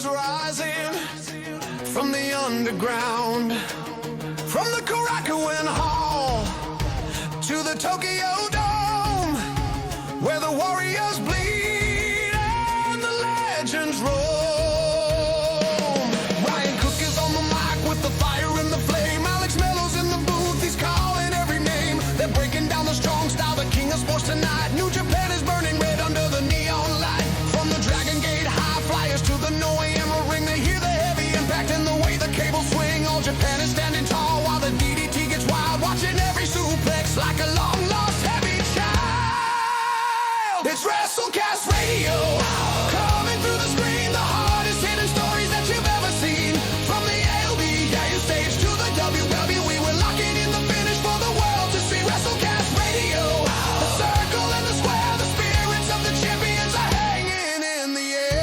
Rising from the underground, from the Korakuen Hall to the Tokyo Dome, where the warriors bleed and the legends roam. Ryan Cook is on the mic with the fire and the flame. Alex Mello's in the booth, he's calling every name. They're breaking down the strong style, the king of sports tonight. New Japan is burning red under the neon light. From the Dragon Gate high flyers to the Noe ring, they hear the heavy impact and the way the cables swing. All Japan is standing tall while the DDT gets wild, watching every suplex like a long lost heavy child. It's WrestleCast Radio, coming through the screen, the hardest hitting stories that you've ever seen. From the AEW stage to the WWE, we're locking in the finish for the world to see. WrestleCast Radio, the circle and the square, the spirits of the champions are hanging in the air.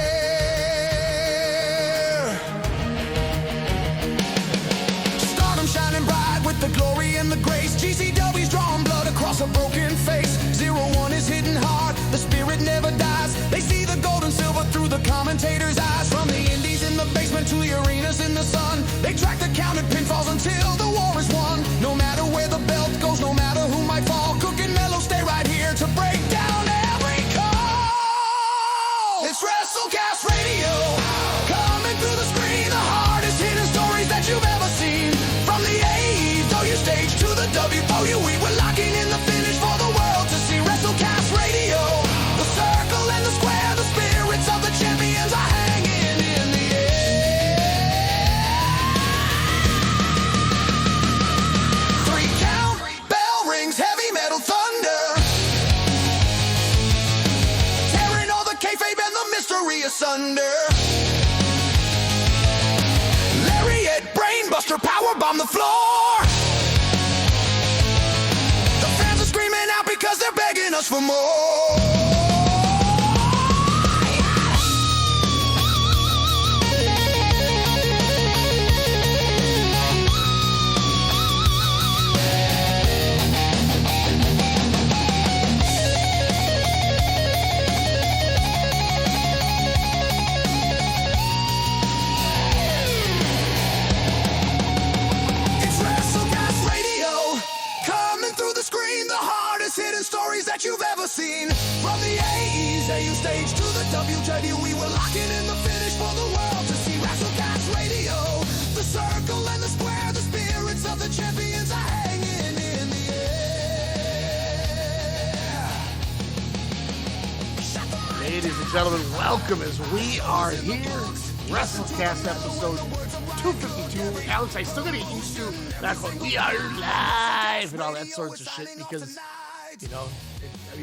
Stardom shining bright with the glory and the grace. GCW's drawing blood across a broken face. 0-1 is hitting hard, the spirit never dies. They see the gold and silver through the commentator's eyes. From the indies in the basement to the arenas in the sun, they track the counted pinfalls until the war is won. No matter where the belt goes, no matter who might fall, Cook and Mello stay right here to break down every call. It's WrestleCast Radio, coming through the screen, the hardest hitting stories that you've ever seen. From the AEW stage to the WWE, we're locking in the finish for the world to see. WrestleCast Radio, the circle and the square, the spirits of the champions are hanging in the air. 3 count, bell rings, heavy metal thunder, tearing all the kayfabe and the mystery asunder. Lariat, brainbuster, powerbomb the floor. The fans are screaming out because they're begging us for more. It's WrestleCast Radio, coming through the screen, the hardest hitting stories that you've ever seen. From the AEW stage to the WWE, we're locking in the finish for the world to see. WrestleCast Radio, the circle and the square, the spirits of the champions are hanging in the air. Ladies and gentlemen, welcome as we are here. WrestleCast episode 252. Alex, I still gotta get used to that going, we are live and all that sorts of shit because, you know,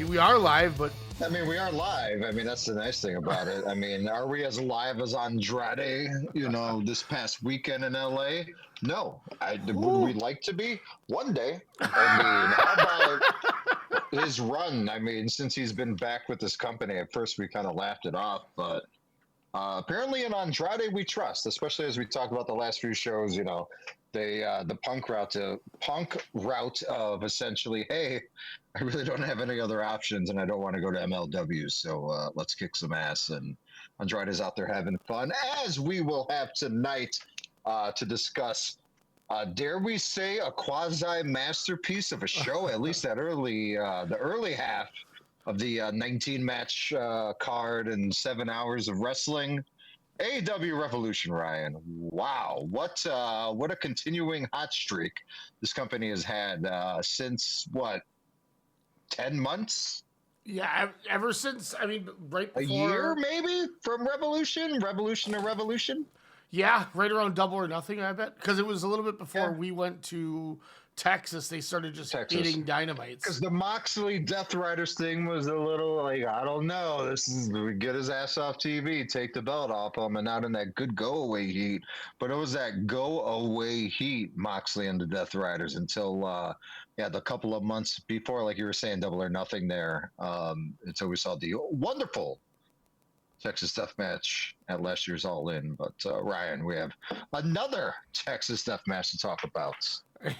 we are live, but I mean, we are live. I mean, that's the nice thing about it. I mean, are we as live as Andrade, you know, this past weekend in LA? No. Would we like to be? One day. I mean, how about his run? I mean, since he's been back with this company, at first we kind of laughed it off, but apparently in Andrade we trust, especially as we talked about the last few shows, you know, the punk route of essentially, hey, I really don't have any other options and I don't want to go to MLW, so let's kick some ass. And Andrade's out there having fun, as we will have tonight to discuss, dare we say, a quasi-masterpiece of a show, at least that the early half of the 19-match card and 7 hours of wrestling. AEW Revolution, Ryan. Wow, what a continuing hot streak this company has had since, what, 10 months? yeah, ever since, I mean, right before. A year, maybe, from Revolution to Revolution? Yeah, right around Double or Nothing, I bet. Because it was a little bit before Yeah. we went to Texas, they started just Texas. hitting dynamites. Because the Moxley Death Riders thing was a little like, I don't know. This is get his ass off TV, take the belt off him, and not in that good go away heat. But it was that go away heat, Moxley and the Death Riders, until the couple of months before, like you were saying, Double or Nothing there. Until we saw the wonderful Texas Death Match at last year's All In. But Ryan, we have another Texas Death Match to talk about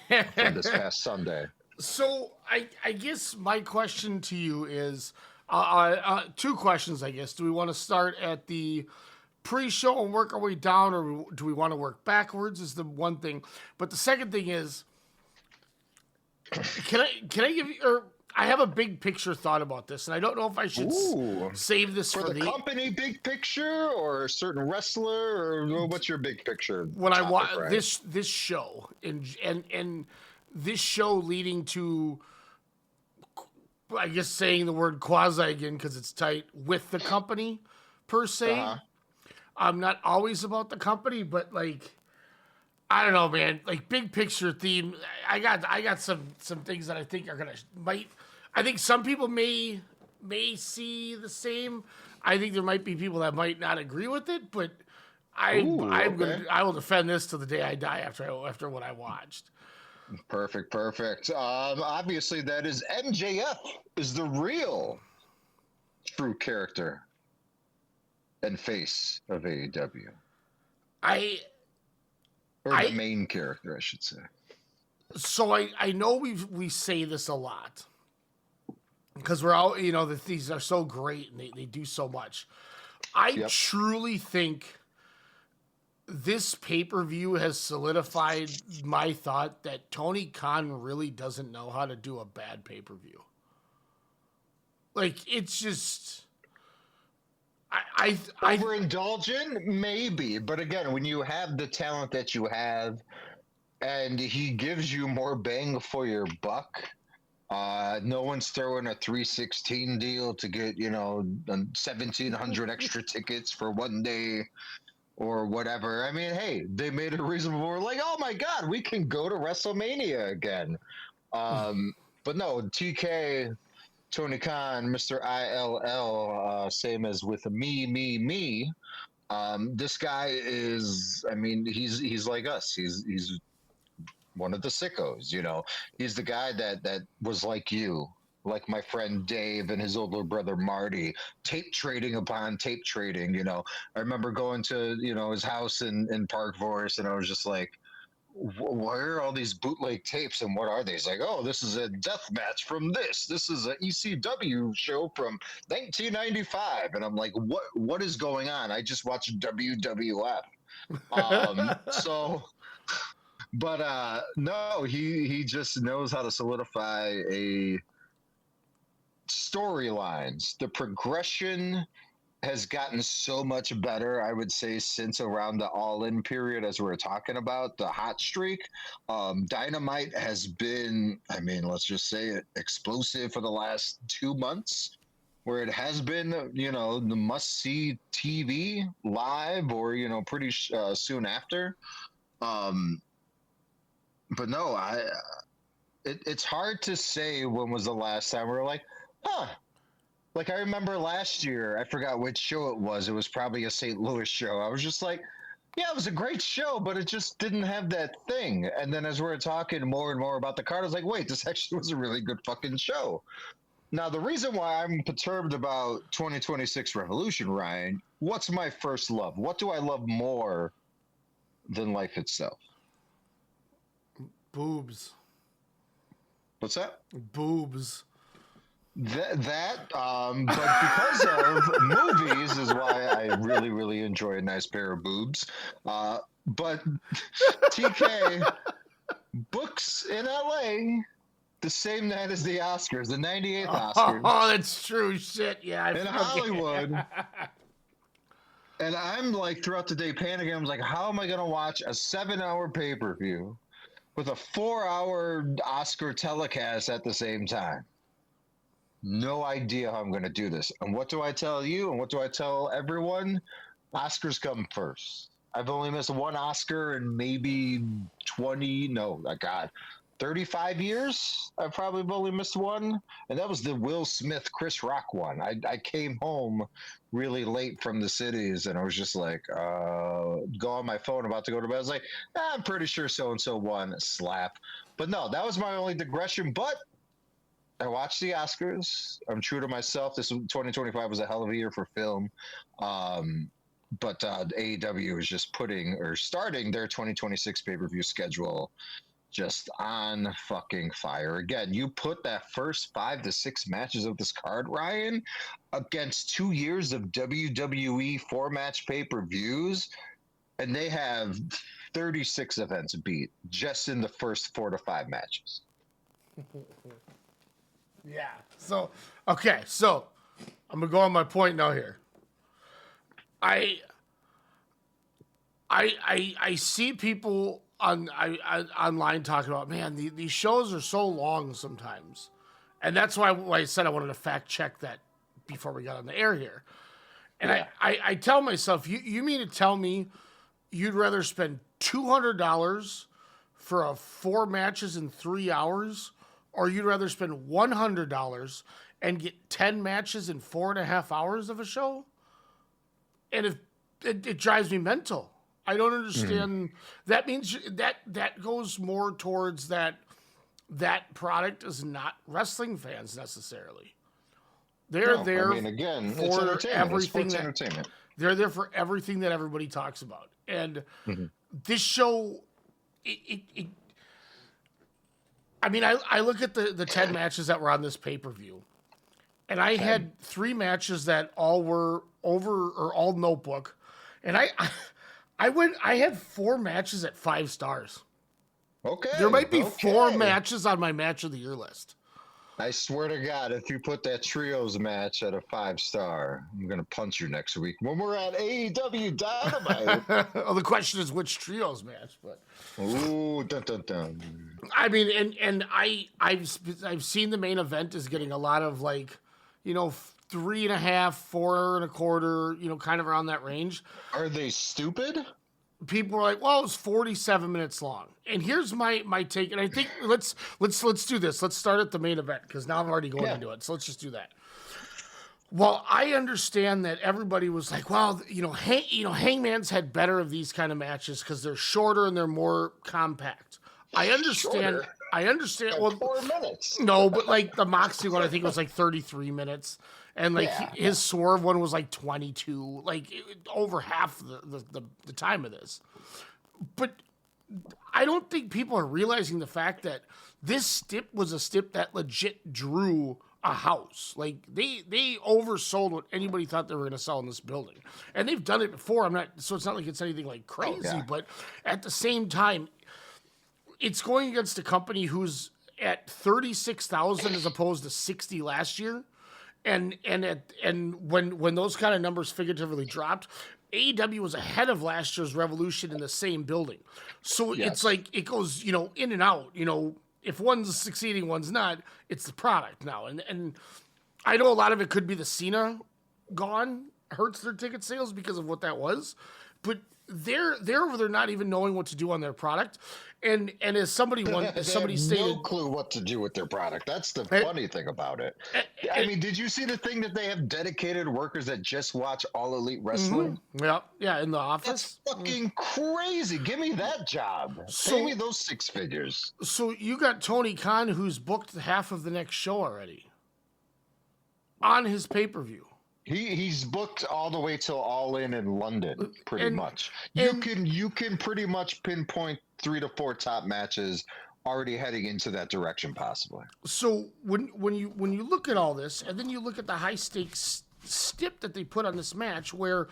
from this past Sunday. So I guess my question to you is two questions. I guess, do we want to start at the pre-show and work our way down, or do we want to work backwards? Is the one thing. But the second thing is, can I give you? Or I have a big picture thought about this, and I don't know if I should save this for the company big picture or a certain wrestler, or what's your big picture? When I watch this show and this show leading to, I guess saying the word quasi again because it's tight, with the company per se. I'm not always about the company, but like, I don't know, man. Like big picture theme. I got some things that I think are I think some people may see the same. I think there might be people that might not agree with it, but I will defend this till the day I die after what I watched. Perfect. Obviously, that is MJF is the real true character and face of AEW. The main character, I should say. So I know we say this a lot because we're all, these are so great and they do so much. I truly think this pay-per-view has solidified my thought that Tony Khan really doesn't know how to do a bad pay-per-view. Like, it's just... Overindulgent? Maybe. But again, when you have the talent that you have and he gives you more bang for your buck, no one's throwing a 316 deal to get, 1,700 extra tickets for one day or whatever. I mean, hey, they made it reasonable. We're like, oh my God, we can go to WrestleMania again. But no, TK, Tony Khan, Mr. ILL, same as with me. This guy is, I mean, he's like us. He's one of the sickos, He's the guy that was like you, like my friend Dave and his older brother Marty, tape trading upon tape trading, I remember going to, his house in Park Forest, and I was just like, where are all these bootleg tapes and what are they? He's like, oh, this is a death match from this. This is an ECW show from 1995. And I'm like, what is going on? I just watched WWF. No, he just knows how to solidify a storylines. The progression has gotten so much better, I would say, since around the All-In period, as we were talking about, the hot streak. Dynamite has been, I mean, let's just say it, explosive for the last 2 months, where it has been, the must-see TV live or, pretty soon after. But no, it's hard to say when was the last time we were like, like I remember last year, I forgot which show it was. It was probably a St. Louis show. I was just like, yeah, it was a great show, but it just didn't have that thing. And then as we were talking more and more about the card, I was like, wait, this actually was a really good fucking show. Now, the reason why I'm perturbed about 2026 Revolution, Ryan, what's my first love? What do I love more than life itself? Boobs. What's that? Boobs. But because of movies is why I really, really enjoy a nice pair of boobs. But TK books in LA the same night as the Oscars, the 98th Oscars. Oh, that's true. Shit, yeah. In Hollywood. And I'm like, throughout the day, panicking. I'm like, how am I going to watch a 7-hour pay-per-view with a 4-hour Oscar telecast at the same time? No idea how I'm going to do this. And what do I tell you? And what do I tell everyone? Oscars come first. I've only missed one Oscar in maybe 35 years, I probably only missed one, and that was the Will Smith Chris Rock one. I came home really late from the cities, and I was just like, go on my phone about to go to bed. I was like, I'm pretty sure so and so won. Slap. But no, that was my only digression. But I watched the Oscars. I'm true to myself. This 2025 was a hell of a year for film. But AEW is just starting their 2026 pay-per-view schedule just on fucking fire. Again, you put that first 5 to 6 matches of this card, Ryan, against 2 years of WWE 4-match pay-per-views, and they have 36 events beat just in the first 4 to 5 matches. Yeah. So, okay. So, I'm going to go on my point now here. I see people online talking about, man, these shows are so long sometimes. And that's why I said I wanted to fact check that before we got on the air here. And yeah. I tell myself, you mean to tell me you'd rather spend $200 for 4 matches in 3 hours, or you'd rather spend $100 and get 10 matches in 4.5 hours of a show? And if it drives me mental. I don't understand. That means that goes more towards that product is not wrestling fans necessarily. They're there. I mean, again, for it's entertainment. Everything It's entertainment. They're there for everything that everybody talks about. And this show, I mean, I look at the 10 matches that were on this pay-per-view, and I had 3 matches that all were over or all notebook, and I had 4 matches at 5 stars. Okay. There might be 4 matches on my match of the year list. I swear to God, if you put that trios match at a 5-star, I'm going to punch you next week when we're at AEW Dynamite. Well, the question is which trios match, but. Ooh, dun dun dun. I mean, and I've seen the main event is getting a lot of 3.5, 4 1/4, kind of around that range. Are they stupid? People are like, well, it was 47 minutes long. And here's my take. And I think let's do this. Let's start at the main event because now I'm already going into it. So let's just do that. Well, I understand that everybody was like, well, Hangman's had better of these kind of matches because they're shorter and they're more compact. I understand. Shorter? I understand. Like well, 4 minutes. No, but the Moxley one, I think it was 33 minutes. And his Swerve one was 22, over half the time of this. But I don't think people are realizing the fact that this stip was a stip that legit drew a house. They oversold what anybody thought they were going to sell in this building. And they've done it before. So it's not like it's anything crazy, but at the same time, it's going against a company who's at 36,000 as opposed to 60 last year. And when those kind of numbers figuratively dropped, AEW was ahead of last year's Revolution in the same building. So it's it goes, in and out. If one's succeeding, one's not. It's the product now. And I know a lot of it could be the Cena gone hurts their ticket sales because of what that was. But they're over there not even knowing what to do on their product. And as somebody stated, no clue what to do with their product. That's the funny thing about it. I mean, did you see the thing that they have dedicated workers that just watch All Elite Wrestling? Yeah, in the office. That's fucking crazy. Give me that job. Pay me those 6 figures. So you got Tony Khan, who's booked half of the next show already on his pay-per-view. He's booked all the way till All In London, pretty much. You can pretty much pinpoint 3 to 4 top matches already heading into that direction, possibly. So when you look at all this, and then you look at the high stakes stip that they put on this match, where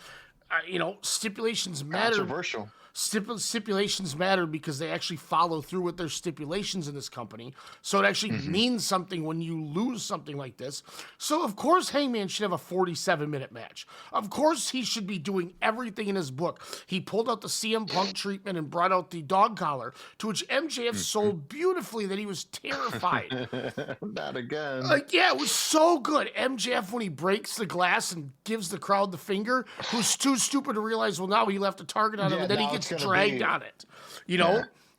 stipulations matter. Controversial. Stipulations matter because they actually follow through with their stipulations in this company. So it actually means something when you lose something like this. So, of course, Hangman should have a 47-minute match. Of course, he should be doing everything in his book. He pulled out the CM Punk treatment and brought out the dog collar, to which MJF sold beautifully that he was terrified. Not again. It was so good. MJF, when he breaks the glass and gives the crowd the finger, who's too stupid to realize, well, now he left a target on him, and then he gets dragged on it.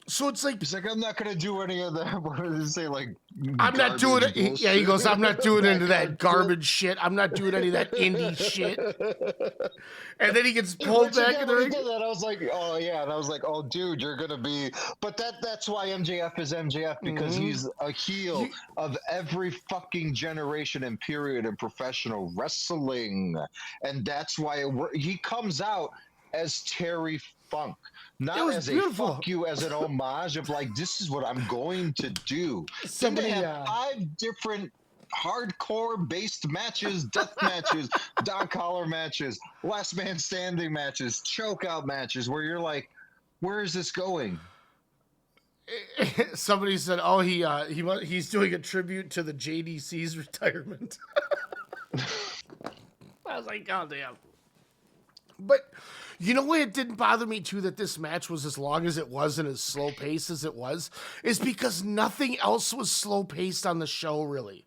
So it's like, He's like, I'm not gonna do any of that. What did he say? Like, I'm not doing it. garbage Yeah, he goes, I'm not doing any of that backyard shit. garbage shit. I'm not doing any of that indie shit. And then he gets pulled Which back again, in the when he ring. did that, I was like, oh yeah, and I was like, oh dude, you're gonna be. But that's why MJF is MJF, because he's a heel of every fucking generation and period in professional wrestling, and that's why he comes out as Terry Funk, It not was as beautiful. a fuck you, as an homage of like, this is what I'm going to do. Then they have 5 different hardcore based matches, death matches, dog collar matches, last man standing matches, chokeout matches, where you're like, where is this going? Somebody said, "Oh, he's doing a tribute to the JDC's retirement." I was like, "God damn!" But you know why it didn't bother me too that this match was as long as it was and as slow paced as it was, is because nothing else was slow paced on the show really.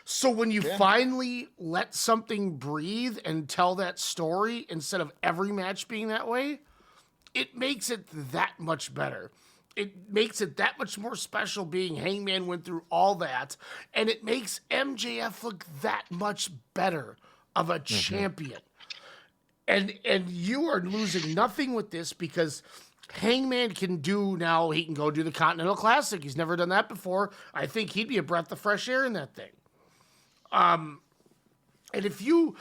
So when you finally let something breathe and tell that story instead of every match being that way, it makes it that much better. It makes it that much more special being Hangman went through all that, and it makes MJF look that much better of a champion. And you are losing nothing with this because Hangman can do now, he can go do the Continental Classic. He's never done that before. I think he'd be a breath of fresh air in that thing. And if you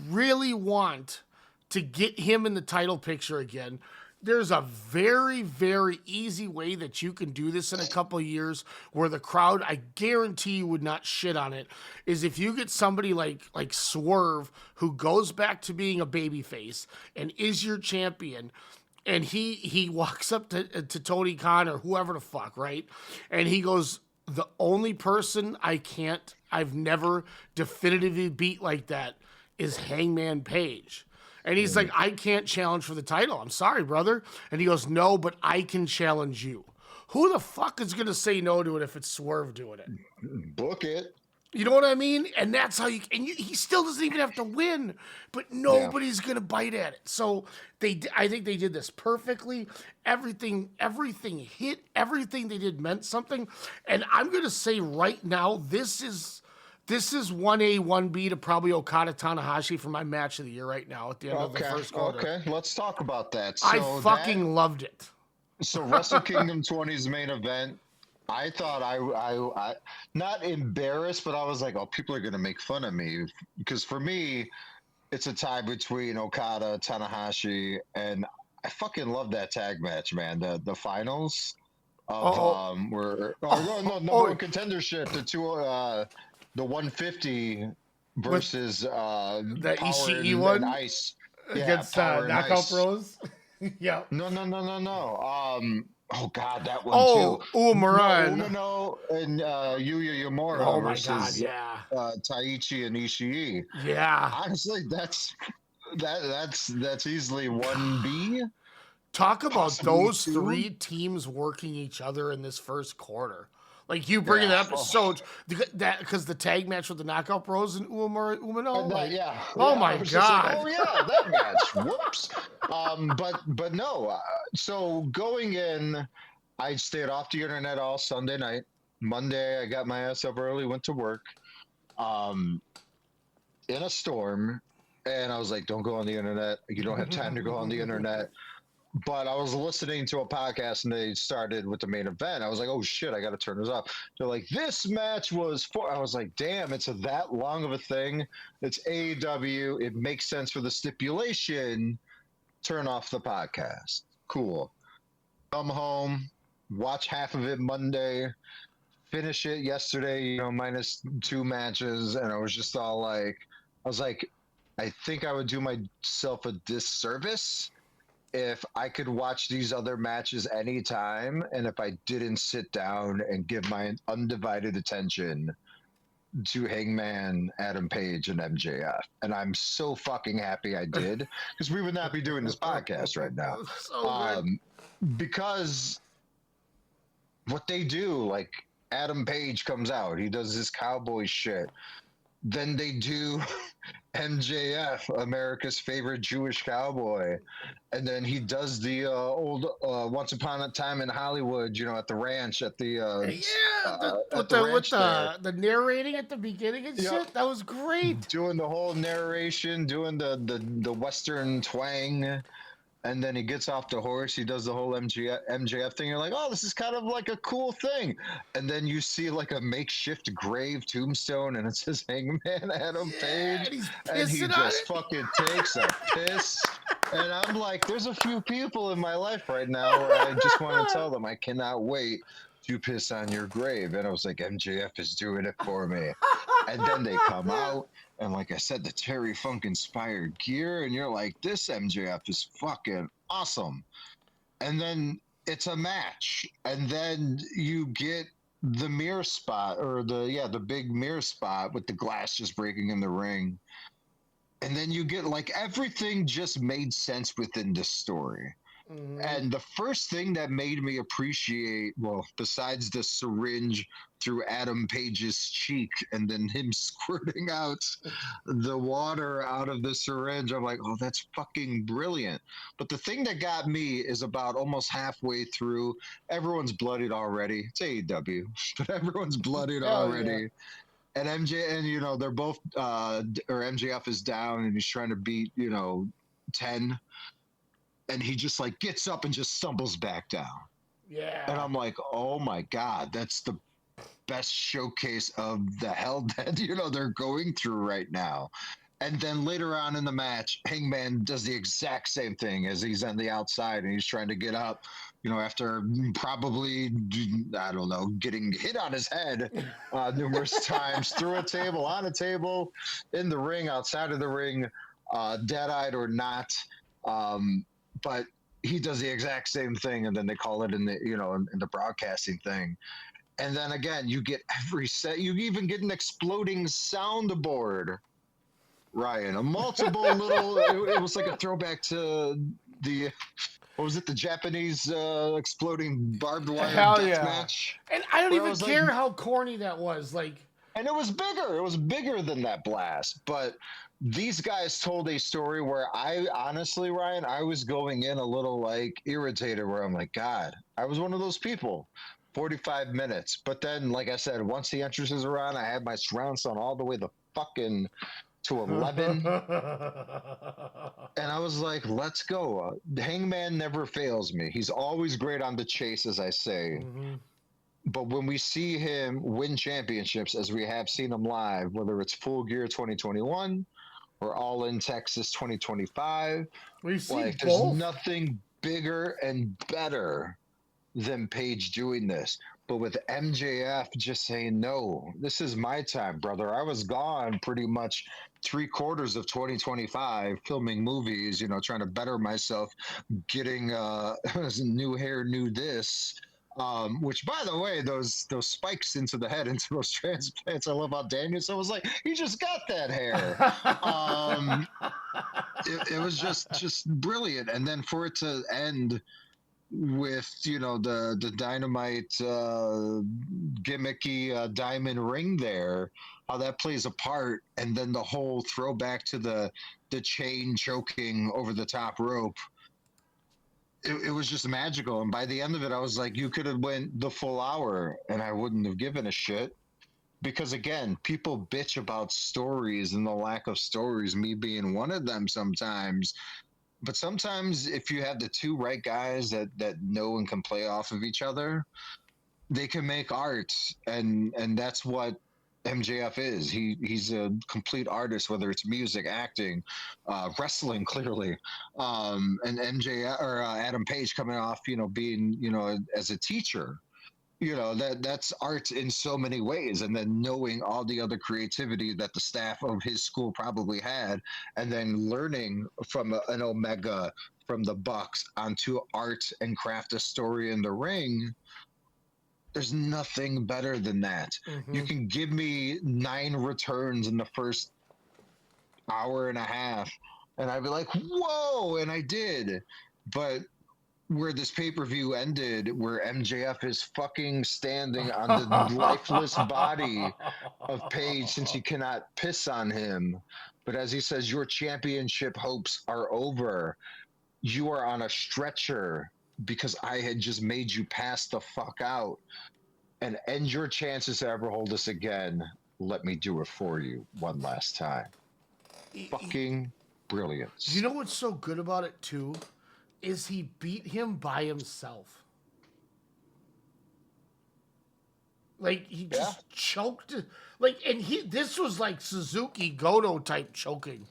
really want to get him in the title picture again, there's a very, very easy way that you can do this in a couple of years where the crowd, I guarantee you, would not shit on it, is if you get somebody like Swerve who goes back to being a babyface and is your champion, and he walks up to Tony Khan or whoever the fuck, right? And he goes, the only person I've never definitively beat like that is Hangman Page. And he's like, I can't challenge for the title. I'm sorry, brother. And he goes, no, but I can challenge you. Who the fuck is going to say no to it if it's Swerve doing it? Book it. You know what I mean? And that's how he still doesn't even have to win, but nobody's going to bite at it. So I think they did this perfectly. Everything hit. Everything they did meant something. And I'm going to say right now, this is 1A, 1B to probably Okada Tanahashi for my match of the year right now at the end of the first quarter. Okay, let's talk about that. I fucking loved it. So Wrestle Kingdom 20's main event, I thought I not embarrassed, but I was like, oh, people are going to make fun of me. Because for me, it's a tie between Okada, Tanahashi, and I fucking love that tag match, man. The finals of number one contendership, the 150 versus the Power Ishii and one Ice against Power and Knockout Ice. Bros. Yeah. No. Oh God, that one too. Umaran. Umino and Yuya Yamura Oh my versus God, yeah. Taichi and Ishii. Yeah. Honestly, that's easily 1B. Talk about Possibly those 2. 3 teams working each other in this first quarter. Like you bringing that up so that because the tag match with the Knockout Bros and Umino. Oh my God. Like, oh yeah, that match. Whoops. But no. So going in, I stayed off the internet all Sunday night. Monday, I got my ass up early, went to work. In a storm, and I was like, "Don't go on the internet. You don't have time to go on the internet." But I was listening to a podcast and they started with the main event. I was like, oh shit, I got to turn this off. They're like, this match was for, I was like, damn, it's that long of a thing. It's AEW. It makes sense for the stipulation. Turn off the podcast. Cool. Come home, watch half of it Monday, finish it yesterday, minus 2 matches. And I was just all like, I think I would do myself a disservice if I could watch these other matches anytime, and if I didn't sit down and give my undivided attention to Hangman, Adam Page, and MJF. And I'm so fucking happy I did, because we would not be doing this podcast right now. Because what they do, like Adam Page comes out, he does this cowboy shit. Then they do MJF, America's favorite Jewish cowboy, and then he does the old Once Upon a Time in Hollywood, at the ranch Yeah, at the with ranch there. the narrating at the beginning and Yep, shit. That was great. doing the whole narration, doing the Western twang. And then he gets off the horse. He does the whole MJF thing. You're like, oh, this is kind of like a cool thing. And then you see like a makeshift grave tombstone, and it says Hangman Adam Page, And he's and he pissing on just it. fucking takes a piss. And I'm like, there's a few people in my life right now where I just want to tell them I cannot wait to piss on your grave. And I was like, MJF is doing it for me. And then they come out, and like I said, the Terry Funk inspired gear, and you're like, this MJF is fucking awesome. And then it's a match, and then you get the mirror spot, or the big mirror spot with the glass just breaking in the ring. And then you get like everything just made sense within the story. And the first thing that made me appreciate, well, besides the syringe through Adam Page's cheek and then him squirting out the water out of the syringe, I'm like, oh, that's fucking brilliant. But the thing that got me is about almost halfway through, everyone's bloodied already. It's AEW, but everyone's bloodied already. And they're both, or MJF is down and he's trying to beat, 10. And he just like gets up and just stumbles back down. Yeah. And I'm like, oh my God, that's the best showcase of the hell that, they're going through right now. And then later on in the match, Hangman does the exact same thing as he's on the outside and he's trying to get up, after probably, I don't know, getting hit on his head numerous times through a table, on a table, in the ring, outside of the ring, dead-eyed or not. But he does the exact same thing, and then they call it in the in the broadcasting thing. And then again, you get every set. You even get an exploding soundboard, Ryan. A multiple little. It was like a throwback to the. What was it? The Japanese exploding barbed wire death match. And I don't even care like, how corny that was. Like, and it was bigger. It was bigger than that blast, but. These guys told a story where I honestly, Ryan, I was going in a little like irritated where I'm like, God, I was one of those people. 45 minutes. But then, like I said, once the entrances are on, I had my surround sound all the way to 11. And I was like, let's go. Hangman never fails me. He's always great on the chase, as I say. But when we see him win championships, as we have seen him live, whether it's Full Gear 2021 or All In Texas 2025, we've seen there's both. nothing bigger and better than Page doing this. But with MJF just saying, no, this is my time, brother. I was gone pretty much 3/4 of 2025 filming movies, trying to better myself, getting new hair, new this. Which, by the way, those spikes into the head, into those transplants, I love how Danielson was like, he just got that hair. It was just brilliant. And then for it to end with, the Dynamite gimmicky diamond ring there, how that plays a part, and then the whole throwback to the chain choking over the top rope. It was just magical. And by the end of it, I was like, you could have went the full hour and I wouldn't have given a shit. Because again, people bitch about stories and the lack of stories, me being one of them sometimes. But sometimes if you have the two right guys that know and can play off of each other, they can make art. And that's what MJF is. He's a complete artist, whether it's music, acting, wrestling, clearly, and MJF or Adam Page coming off, being as a teacher, that's art in so many ways. And then knowing all the other creativity that the staff of his school probably had, and then learning from an Omega, from the Bucks, onto art and craft a story in the ring. There's nothing better than that. You can give me 9 returns in the first hour and a half, and I'd be like, whoa, and I did. But where this pay-per-view ended, where MJF is fucking standing on the lifeless body of Paige since he cannot piss on him. But as he says, your championship hopes are over. You are on a stretcher because I had just made you pass the fuck out and end your chances to ever hold us again. Let me do it for you one last time. Fucking brilliance. You know what's so good about it too? Is he beat him by himself. Like he just choked, like, and this was like Suzuki Goto type choking.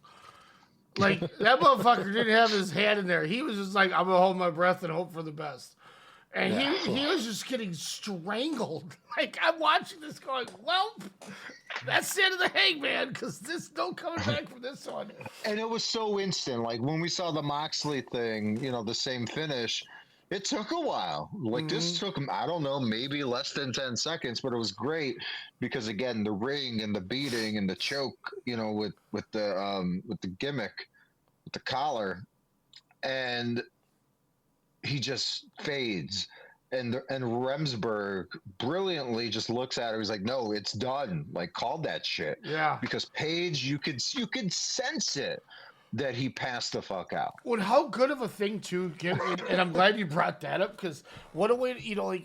Like that motherfucker didn't have his hand in there. He was just like, I'm gonna hold my breath and hope for the best. And he was just getting strangled. Like I'm watching this going, well, that's the end of the Hangman because there's no coming back from this one. And it was so instant. Like when we saw the Moxley thing, the same finish. It took a while. Like this took him, I don't know, maybe less than 10 seconds, but it was great because again, the ring and the beating and the choke, with the gimmick, with the collar, and he just fades. And Remsburg brilliantly just looks at her. He's like, "No, it's done. Like, call that shit." Yeah. Because Paige, you could sense it that he passed the fuck out. Well, how good of a thing too, and I'm glad you brought that up because what a way to,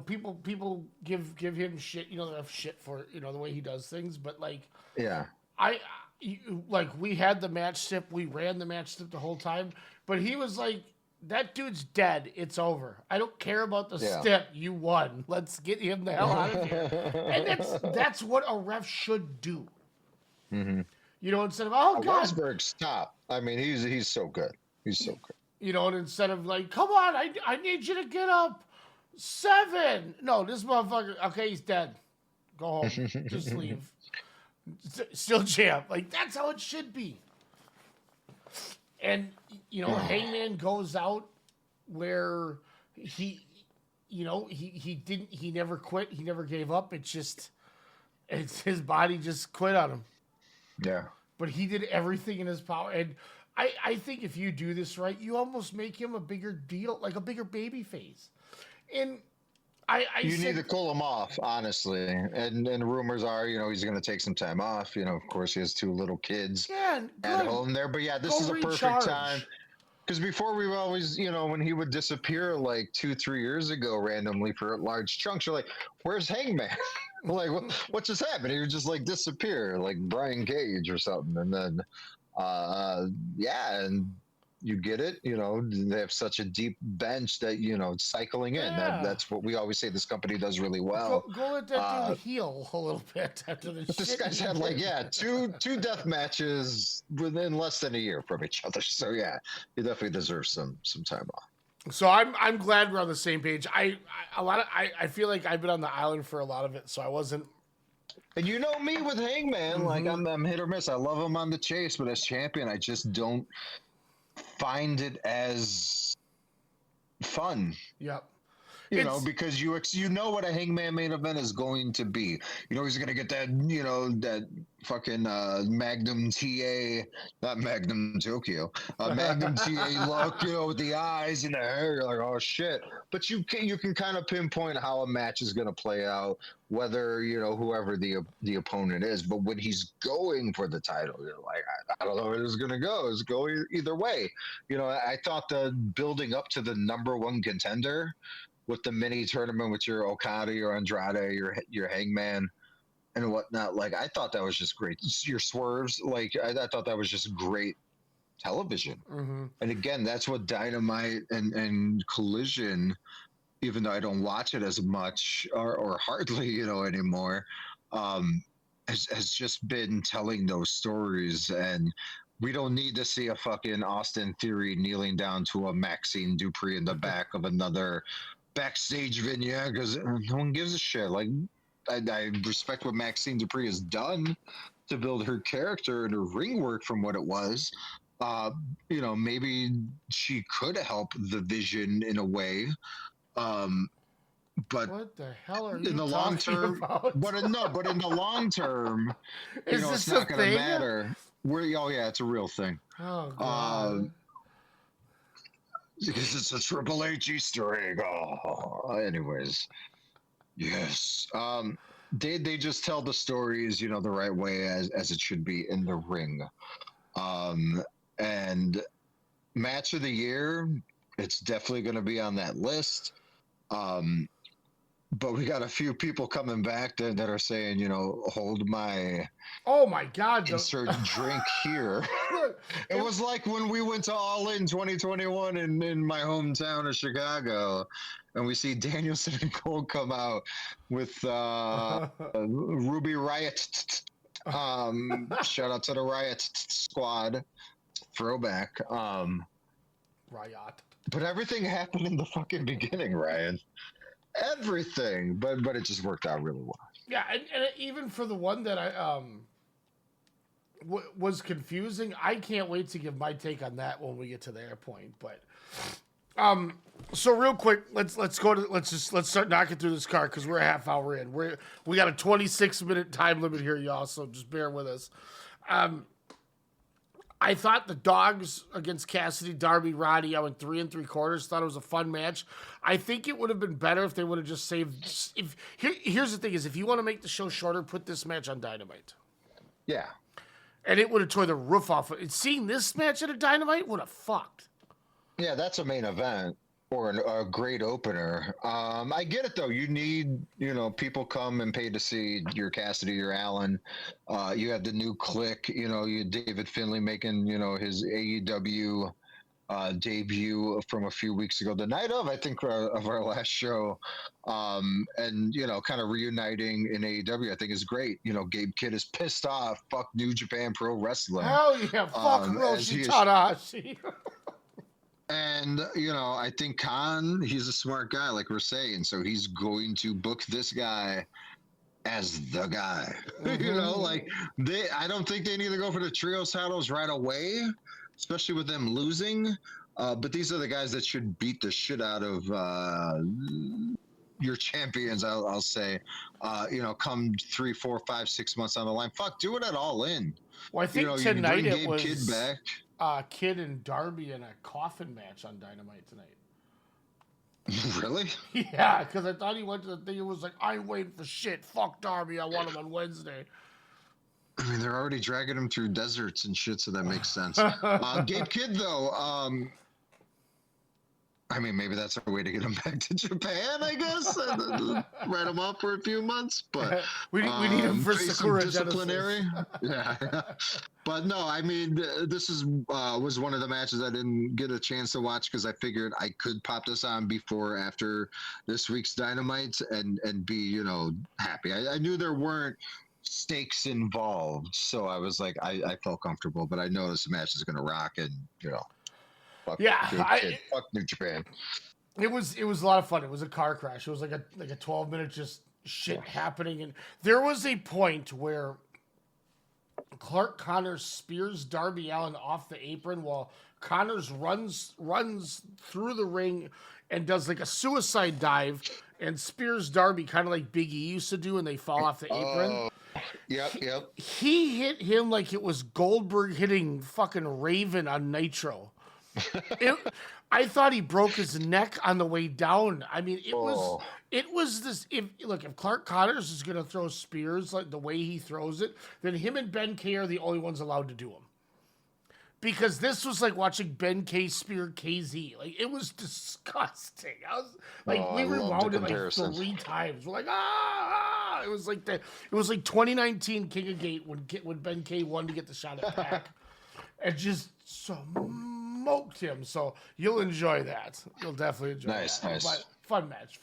people give him shit, they have shit for the way he does things, but like we had the match stip, we ran the match stip the whole time, but he was like, that dude's dead. It's over. I don't care about the step. You won. Let's get him the hell out of here. And that's what a ref should do. Mm-hmm. Instead of, oh, God. Rosberg's top. I mean, he's so good. He's so good. And instead of like, come on, I need you to get up. 7. No, this motherfucker, okay, he's dead. Go home. Just leave. Still champ. Like, that's how it should be. And, Hangman goes out where he never quit. He never gave up. It's his body just quit on him. Yeah. But he did everything in his power. And I think if you do this right, you almost make him a bigger deal, like a bigger baby face. And you need to cool him off, honestly. And rumors are, he's going to take some time off. Of course, he has 2 little kids at home there. But yeah, this is a perfect time. Because before we were always, when he would disappear like 2-3 years ago randomly for large chunks, you're like, where's Hangman? Like, what just happened? He would just like disappear, like Brian Cage or something. And then, and you get it. They have such a deep bench that, cycling in. That's what we always say this company does really well. Go let that dude heal a little bit after the shit. This guy's had two death matches within less than a year from each other. So yeah, he definitely deserves some time off. So I'm glad we're on the same page. I feel like I've been on the island for a lot of it, so I wasn't. And you know me with Hangman, like I'm hit or miss. I love him on the chase, but as champion, I just don't find it as fun. Yep. Because you know what a Hangman main event is going to be. He's going to get that, that fucking Magnum TA, not Magnum Tokyo, Magnum TA look, with the eyes and the hair. You're like, oh shit. But you can kind of pinpoint how a match is going to play out, whether, whoever the opponent is. But when he's going for the title, you're like, I don't know where this is going to go. It's going either way. I thought the building up to the number 1 contender with the mini tournament with your Okada, your Andrade, your Hangman, and whatnot. Like, I thought that was just great. Your swerves, like, I thought that was just great television. Mm-hmm. And again, that's what Dynamite and Collision, even though I don't watch it as much or hardly, anymore, has just been telling those stories. And we don't need to see a fucking Austin Theory kneeling down to a Maxine Dupree in the back of another backstage vignette because no one gives a shit. Like, I respect what Maxine Dupree has done to build her character and her ring work from what it was. Maybe she could help the Vision in a way. But what the hell are you in the long term? About? But in the long term, it's not going to matter. It's a real thing. Oh God. Because it's a Triple H Easter egg. Oh, anyways, yes. They just tell the stories, the right way as it should be in the ring. Um, and match of the year, it's definitely going to be on that list. But we got a few people coming back that are saying, hold my Oh my God! insert drink here. It was like when we went to All In 2021 in my hometown of Chicago, and we see Danielson and Cole come out with Ruby Riot. Shout out to the Riot Squad, throwback. Riot. But everything happened in the fucking beginning, Ryan. Everything, but it just worked out really well. Yeah, and even for the one that I was confusing, I can't wait to give my take on that when we get to their point. But so real quick, let's start knocking through this card because we're a half hour in. We got a 26-minute time limit here, y'all. So just bear with us. I thought the Dogs against Cassidy, Darby, Roddy, I went 3 3/4. Thought it was a fun match. I think it would have been better if they would have just saved. Here's the thing: is if you want to make the show shorter, put this match on Dynamite. Yeah, and it would have tore the roof off. Seeing this match at a Dynamite would have fucked. Yeah, that's a main event or a great opener. I get it though. You need, people come and pay to see your Cassidy, your Allen. You have the new Click. You David Finlay making, his AEW debut from a few weeks ago, the night of, I think, of our last show. And kind of reuniting in AEW, I think is great. Gabe Kidd is pissed off. Fuck New Japan Pro Wrestling. Hell yeah, fuck Hiroshi Tanahashi. And, I think Khan, he's a smart guy, like we're saying. So he's going to book this guy as the guy. Mm-hmm. I don't think they need to go for the trios titles right away, especially with them losing. But these are the guys that should beat the shit out of your champions, I'll say. Come 3, 4, 5, 6 months down the line. Fuck, do it at All In. Well, I think tonight it was Kidd back. Kidd and Darby in a coffin match on Dynamite tonight. Really? Yeah, because I thought he went to the thing. It was like, I ain't waiting for shit. Fuck Darby. I want him on Wednesday. I mean, they're already dragging him through deserts and shit, so that makes sense. Gabe Kidd, though, I mean, maybe that's our way to get him back to Japan, I guess. Write him off for a few months, but we need him for Sakura disciplinary. Yeah, but no, I mean, this was one of the matches I didn't get a chance to watch because I figured I could pop this on before after this week's Dynamite and be happy. I knew there weren't stakes involved, so I was like, I felt comfortable, but I know this match is going to rock and Fuck New Japan. It was a lot of fun. It was a car crash. It was like a 12-minute just shit happening, and there was a point where Clark Connors spears Darby Allin off the apron while Connors runs through the ring and does like a suicide dive and spears Darby, kind of like Big E used to do, and they fall off the apron. Yep. He hit him like it was Goldberg hitting fucking Raven on Nitro. I thought he broke his neck on the way down. I mean, it was this. If Clark Connors is going to throw spears like the way he throws it, then him and Ben K are the only ones allowed to do them. Because this was like watching Ben K spear KZ. Like, it was disgusting. I was like, we rewound it like 3 times. We're like, ah! It was like 2019 King of Gate when Ben K won to get the shot at Pac, and just smoked him. So you'll enjoy that. You'll definitely enjoy that. Nice. But fun match.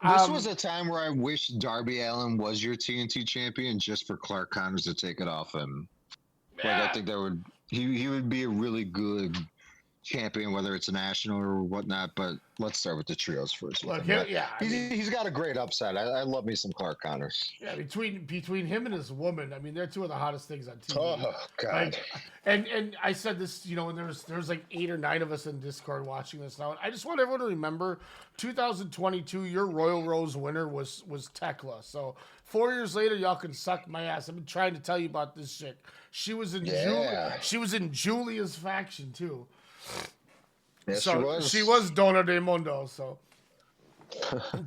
This was a time where I wish Darby Allin was your TNT champion just for Clark Connors to take it off him. Yeah. Like, I think he would be a really good champion, whether it's a national or whatnot. But let's start with the trios first. Look, he's got a great upside. I love me some Clark Connors. Yeah, between him and his woman, I mean, they're 2 of the hottest things on TV. Oh God! And I said this, and there's like 8 or 9 of us in Discord watching this now. And I just want everyone to remember, 2022, your Royal Rose winner was Tekla. So 4 years later, y'all can suck my ass. I've been trying to tell you about this chick. She was in Julia's faction too. Yes, So she was Dona de Mundo. So,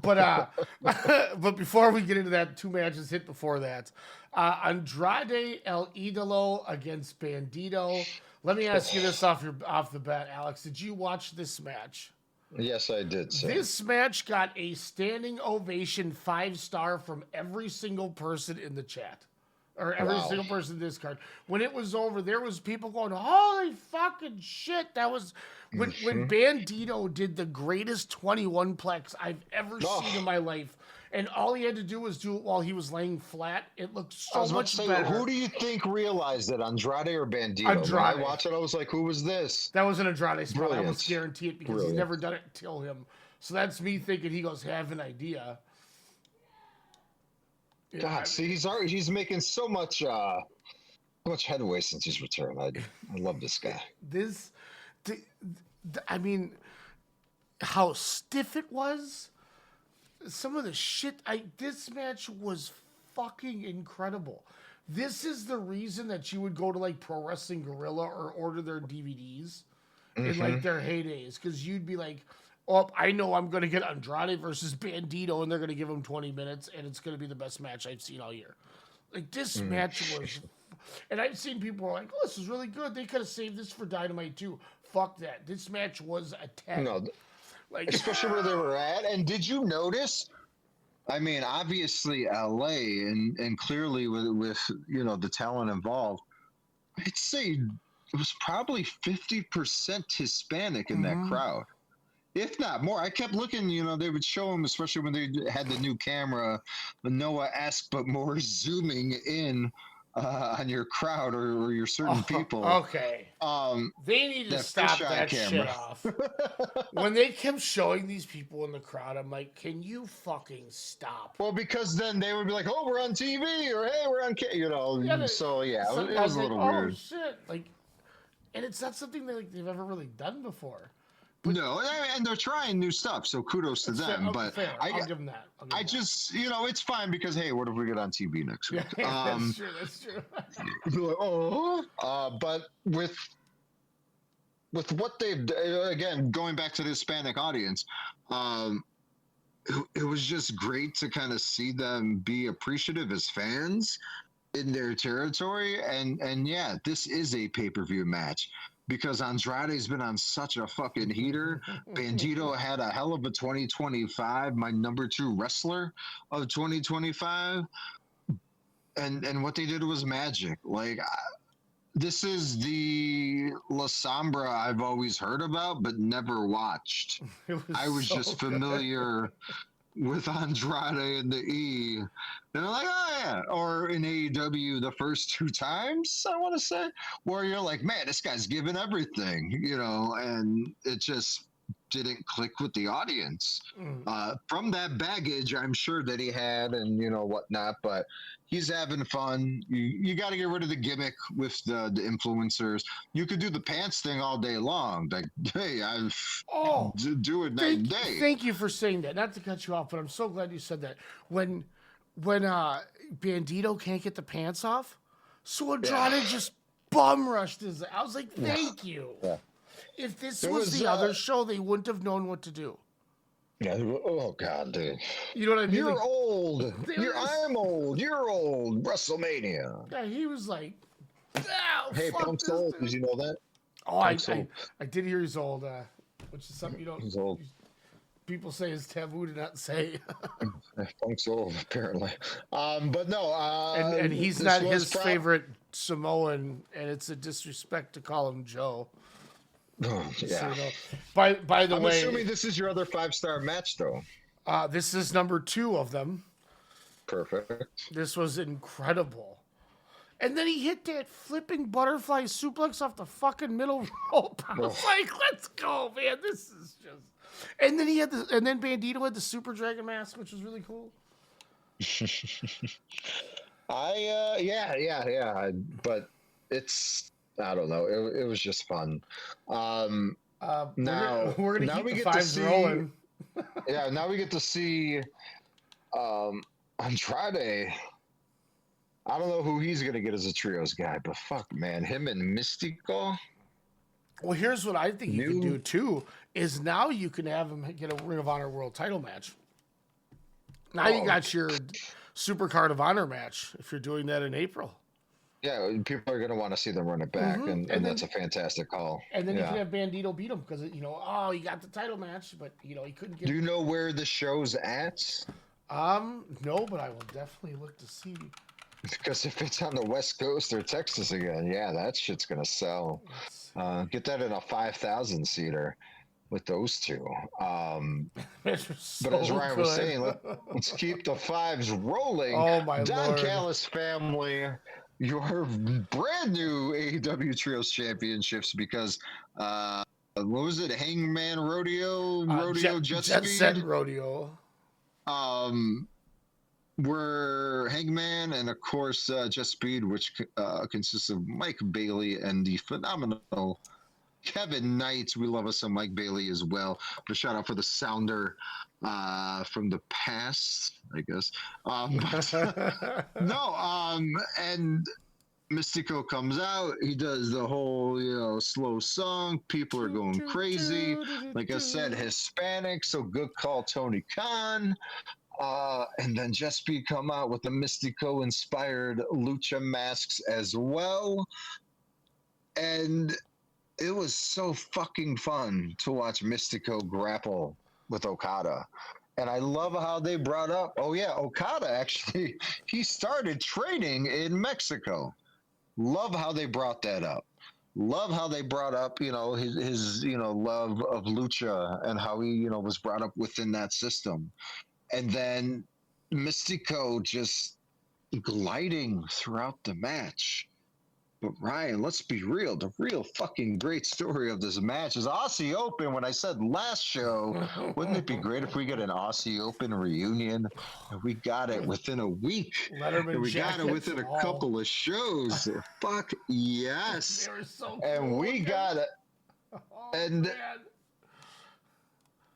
but but before we get into that, 2 matches hit before that. Andrade El Idolo against Bandito. Let me ask you this off the bat, Alex. Did you watch this match? Yes, I did, sir. This match got a standing ovation 5-star from every single person in the chat. Or every Wow. single person in this card. When it was over, there was people going, holy fucking shit. That was when Bandito did the greatest 21-plex I've ever seen in my life. And all he had to do was do it while he was laying flat. It looked so much better. Who do you think realized it, Andrade or Bandito? Andrade. When I watched it, I was like, who was this? That was an Andrade spot. I Brilliant. almost guarantee it because he's never done it till him. So that's me thinking he goes, have an idea. God, see, he's making so much headway since his return. I love this guy. I mean, how stiff it was. Some of the shit. This match was fucking incredible. This is the reason that you would go to like Pro Wrestling Guerrilla or order their DVDs in like their heydays, because you'd be like, oh, I know I'm going to get Andrade versus Bandito, and they're going to give him 20 minutes, and it's going to be the best match I've seen all year. Like, this match was... And I've seen people who are like, oh, this is really good. They could have saved this for Dynamite, too. Fuck that. This match was a 10. No, like, especially where they were at. And did you notice? I mean, obviously, LA, and clearly with the talent involved, I'd say it was probably 50% Hispanic in that crowd. If not more. I kept looking, they would show them, especially when they had the new camera, the Noah-esque, but more zooming in on your crowd or your certain people. Okay. They need to stop that shit off. When they kept showing these people in the crowd, I'm like, can you fucking stop? Well, because then they would be like, oh, we're on TV, or hey, we're on so yeah, it was a little weird. Oh, shit. Like, and it's not something that they've ever really done before. No, and they're trying new stuff, so kudos to them. But fair. I'll give them that. Just, it's fine because, hey, what if we get on TV next week? Yeah, that's true. But with what they've, again, going back to the Hispanic audience, it was just great to kind of see them be appreciative as fans in their territory. And yeah, this is a pay-per-view match. Because Andrade's been on such a fucking heater. Bandito had a hell of a 2025, my number 2 wrestler of 2025. And what they did was magic. Like, this is the La Sombra I've always heard about, but never watched. I was so just familiar with Andrade and the E. And I'm like, oh yeah. Or in AEW the first 2 times, I want to say, where you're like, man, this guy's giving everything, and it just didn't click with the audience. From that baggage, I'm sure that he had and, whatnot, but he's having fun. You got to get rid of the gimmick with the influencers. You could do the pants thing all day long. Like, hey, do it night and day. Thank you for saying that. Not to cut you off, but I'm so glad you said that. When Bandito can't get the pants off, so Andrade just bum rushed his. I was like, thank you. Yeah. If this was the other show, they wouldn't have known what to do. Yeah. Oh God, dude. You know what I mean? You're old. I'm old. You're old. WrestleMania. Yeah, he was like, hey, Punk's old. Did you know that? Oh, I did hear he's old, which is something you don't. He's old. People say it's taboo to not say. Punk's old, apparently. But no. And he's not his favorite Samoan, and it's a disrespect to call him Joe. Oh, yeah. So, by the way, I'm assuming this is your other 5-star match, though. This is number 2 of them. Perfect. This was incredible. And then he hit that flipping butterfly suplex off the fucking middle rope. I was like, let's go, man. This is just. And then then Bandito had the Super Dragon mask, which was really cool. Yeah. But it's, I don't know. It was just fun. Now we're gonna keep we the get fives to see, rolling. Yeah, now we get to see Andrade. I don't know who he's gonna get as a trios guy, but fuck, man, him and Mystico. Well, here's what I think you can do too: is now you can have him get a Ring of Honor World Title match. Now you got your Super Card of Honor match if you're doing that in April. Yeah, people are going to want to see them run it back, and that's a fantastic call. And then you can have Bandito beat him because, you know, he got the title match, but, you know, he couldn't get... Do you know where the show's at? No, but I will definitely look to see. Because if it's on the West Coast or Texas again, yeah, that shit's going to sell. Get that in a 5,000-seater with those two. But as Ryan was saying, let's keep the fives rolling. Oh, my Don Lord. Callis family, your brand new AEW Trios Championships, because what was it? Hangman Rodeo? Jet Set Rodeo. Were Hangman and, of course, Jet Speed, which consists of Mike Bailey and the phenomenal Kevin Knight. We love us some Mike Bailey as well. But a shout out for the sounder from the past, I guess. And Mystico comes out. He does the whole, you know, slow song. People are going crazy. Like I said, Hispanic, so good call, Tony Khan. And then Jet Speed come out with the Mystico-inspired lucha masks as well. And it was so fucking fun to watch Mystico grapple with Okada. And I love how they brought up, Okada actually, he started training in Mexico. Love how they brought that up. Love how they brought up, you know, his you know, love of lucha and how he, you know, was brought up within that system. And then Mystico just gliding throughout the match. But Ryan, let's be real. The real fucking great story of this match is Aussie Open. When I said last show, wouldn't it be great if we get an Aussie Open reunion? And we got it within a week. And we got it within a couple of shows. Fuck yes. They were so cool, and we got it. And man.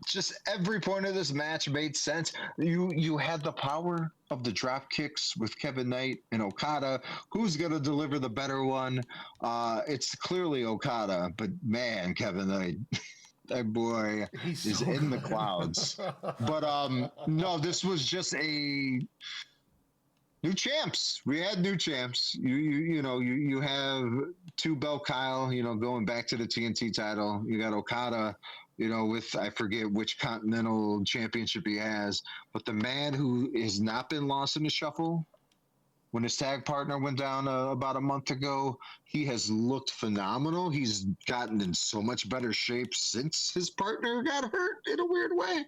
Just every point of this match made sense. You had the power of the drop kicks with Kevin Knight and Okada. Who's going to deliver the better one? It's clearly Okada, but man, Kevin Knight, that boy is so in the clouds. But no, this was just a new champs. We had new champs. You have two Bell Kyle, you know, going back to the TNT title. You got Okada, you know, with, I forget which continental championship he has, but the man who has not been lost in the shuffle, when his tag partner went down about a month ago, he has looked phenomenal. He's gotten in so much better shape since his partner got hurt in a weird way.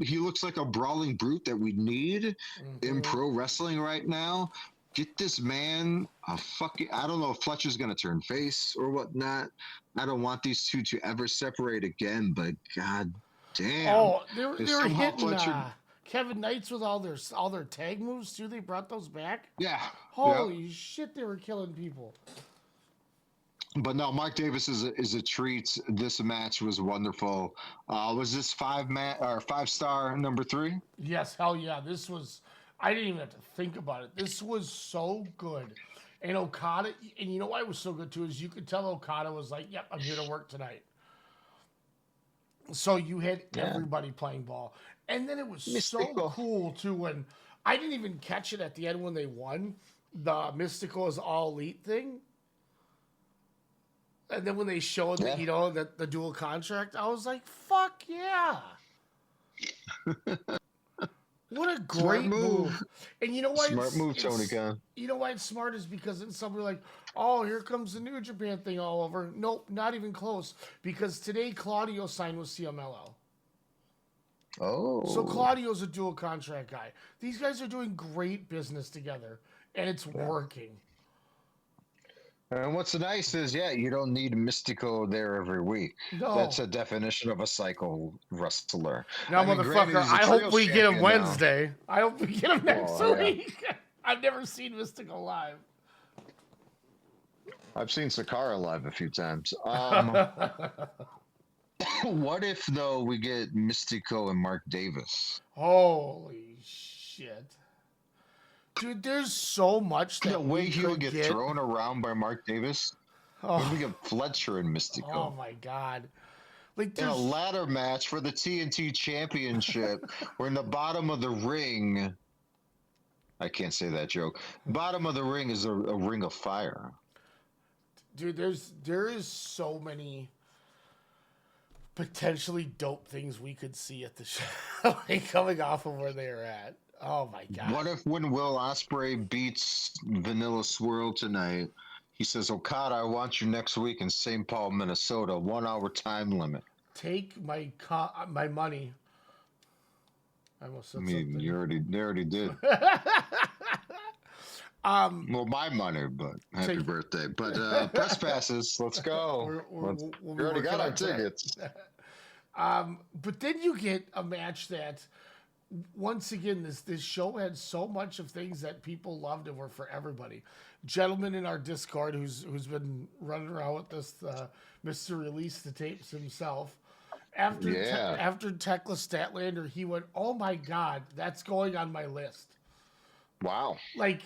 He looks like a brawling brute that we need in pro wrestling right now. Get this man a fucking... I don't know if Fletcher's going to turn face or whatnot. I don't want these two to ever separate again, but god damn. Oh, they were hitting Kevin Knights with all their tag moves too. They brought those back. Yeah. Holy shit, they were killing people. But no, Mark Davis is a treat. This match was wonderful. Was this 5-star number 3? Yes, hell yeah. This was... I didn't even have to think about it. This was so good. And Okada, and you know why it was so good too, is you could tell Okada was like, yep, I'm here to work tonight. So you had everybody playing ball. And then it was so cool too when, I didn't even catch it at the end when they won, the Mystical is all elite thing. And then when they showed that, you know, that the dual contract, I was like, fuck yeah. What a great move. And you know why Smart move, Tony Khan. You know why it's smart is because then somebody like, oh, here comes the New Japan thing all over. Nope, not even close. Because today Claudio signed with CMLL. Oh. So Claudio's a dual contract guy. These guys are doing great business together, and it's working. And what's nice is, you don't need Mystico there every week. No. That's a definition of a cycle wrestler. Now, motherfucker, I hope we get him Wednesday. I hope we get him next week. I've never seen Mystico live. I've seen Sakara live a few times. What if, though, we get Mystico and Mark Davis? Holy shit. Dude, there's so much that the way he would get thrown around by Mark Davis. When we get Fletcher and Mystico. Oh my God. Like In a there's ladder match for the TNT Championship, we're in the bottom of the ring. I can't say that joke. Bottom of the ring is a ring of fire. dude, there is so many potentially dope things we could see at the show, like coming off of where they are at. Oh my God. What if when Will Ospreay beats Vanilla Swirl tonight, he says, Okada, I want you next week in St. Paul, Minnesota, 1 hour time limit. Take my money. I almost said something. They already did. Well, my money, but happy birthday. But press passes, let's go. We already got our tickets. But then you get a match that, once again, this show had so much of things that people loved and were for everybody. Gentleman in our Discord who's been running around with this Mr. Release the Tapes himself. After Tekla Statlander, he went, oh my God, that's going on my list. Wow. Like,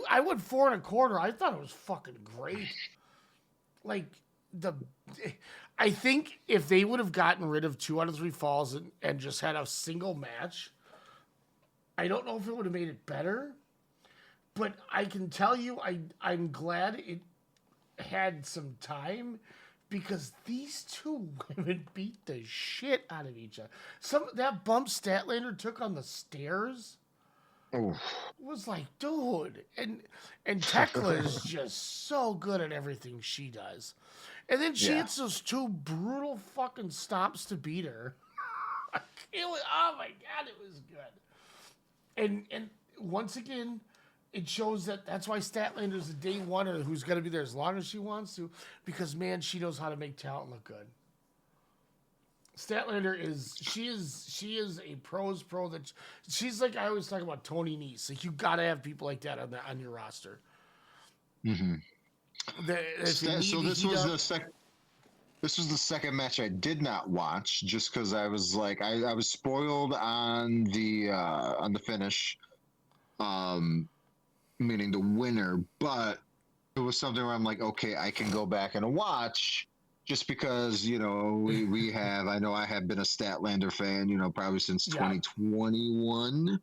I went 4 1/4. I thought it was fucking great. Like, I think if they would have gotten rid of 2 out of 3 falls and just had a single match, I don't know if it would have made it better. But I can tell you, I'm glad it had some time, because these two women beat the shit out of each other. That bump Statlander took on the stairs. Oof. Was like, dude, and Tekla is just so good at everything she does, and then she hits those 2 brutal fucking stomps to beat her. Oh my God, it was good. And once again, it shows that's why Statlander's a day oneer who's going to be there as long as she wants to, because man, she knows how to make talent look good. Statlander is a pro's pro. That she's like, I always talk about Tony Nese. Like, you got to have people like that on your roster. Mm-hmm. This was the second match I did not watch, just because I was like, I was spoiled on the finish, meaning the winner. But it was something where I'm like, okay, I can go back and watch. Just because, I know I have been a Statlander fan, probably since 2021,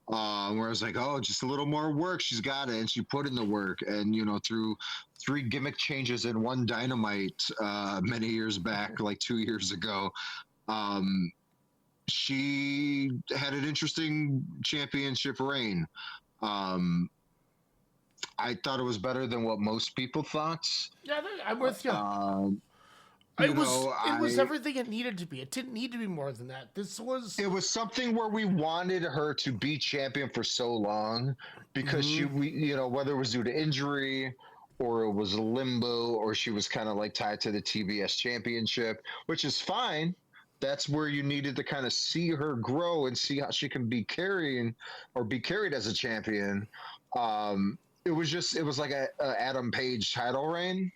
where I was like, oh, just a little more work. She's got it. And she put in the work. And, through 3 gimmick changes and 1 Dynamite many years back, like 2 years ago, she had an interesting championship reign. I thought it was better than what most people thought. Yeah, I'm with you. It was everything it needed to be. It didn't need to be more than that. It was something where we wanted her to be champion for so long, because whether it was due to injury or it was limbo, or she was kind of like tied to the TBS championship, which is fine. That's where you needed to kind of see her grow and see how she can be carried as a champion. It was like a Adam Page title reign,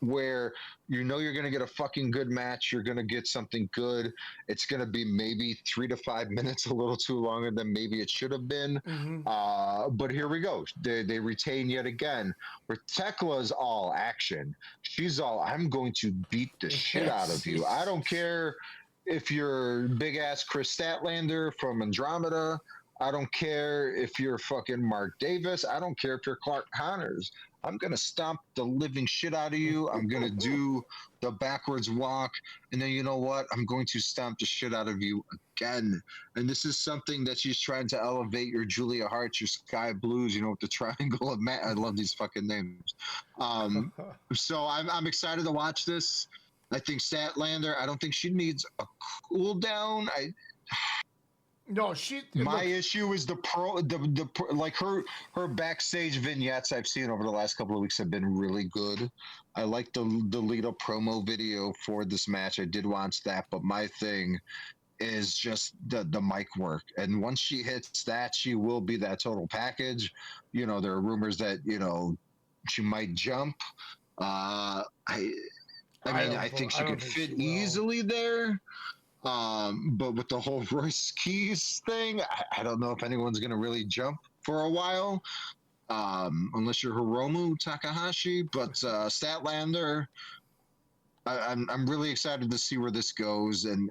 where you're going to get a fucking good match. You're going to get something good. It's going to be maybe 3 to 5 minutes, a little too longer than maybe it should have been. Mm-hmm. But here we go. They retain yet again, where Tekla's all action. She's all, I'm going to beat the shit out of you. I don't care if you're big ass Chris Statlander from Andromeda. I don't care if you're fucking Mark Davis. I don't care if you're Clark Connors. I'm going to stomp the living shit out of you. I'm going to do the backwards walk. And then, you know what? I'm going to stomp the shit out of you again. And this is something that she's trying to elevate your Julia Hart, your Sky Blues, with the triangle of Matt. I love these fucking names. So I'm excited to watch this. I think Statlander, I don't think she needs a cool down. No, My issue is like her backstage vignettes I've seen over the last couple of weeks have been really good. I like the lead up promo video for this match. I did watch that, but my thing is just the mic work. And once she hits that, she will be that total package. There are rumors that she might jump. I think she could fit easily there. But with the whole Royce Keys thing, I don't know if anyone's going to really jump for a while. unless you're Hiromu Takahashi. But Statlander, I'm really excited to see where this goes, and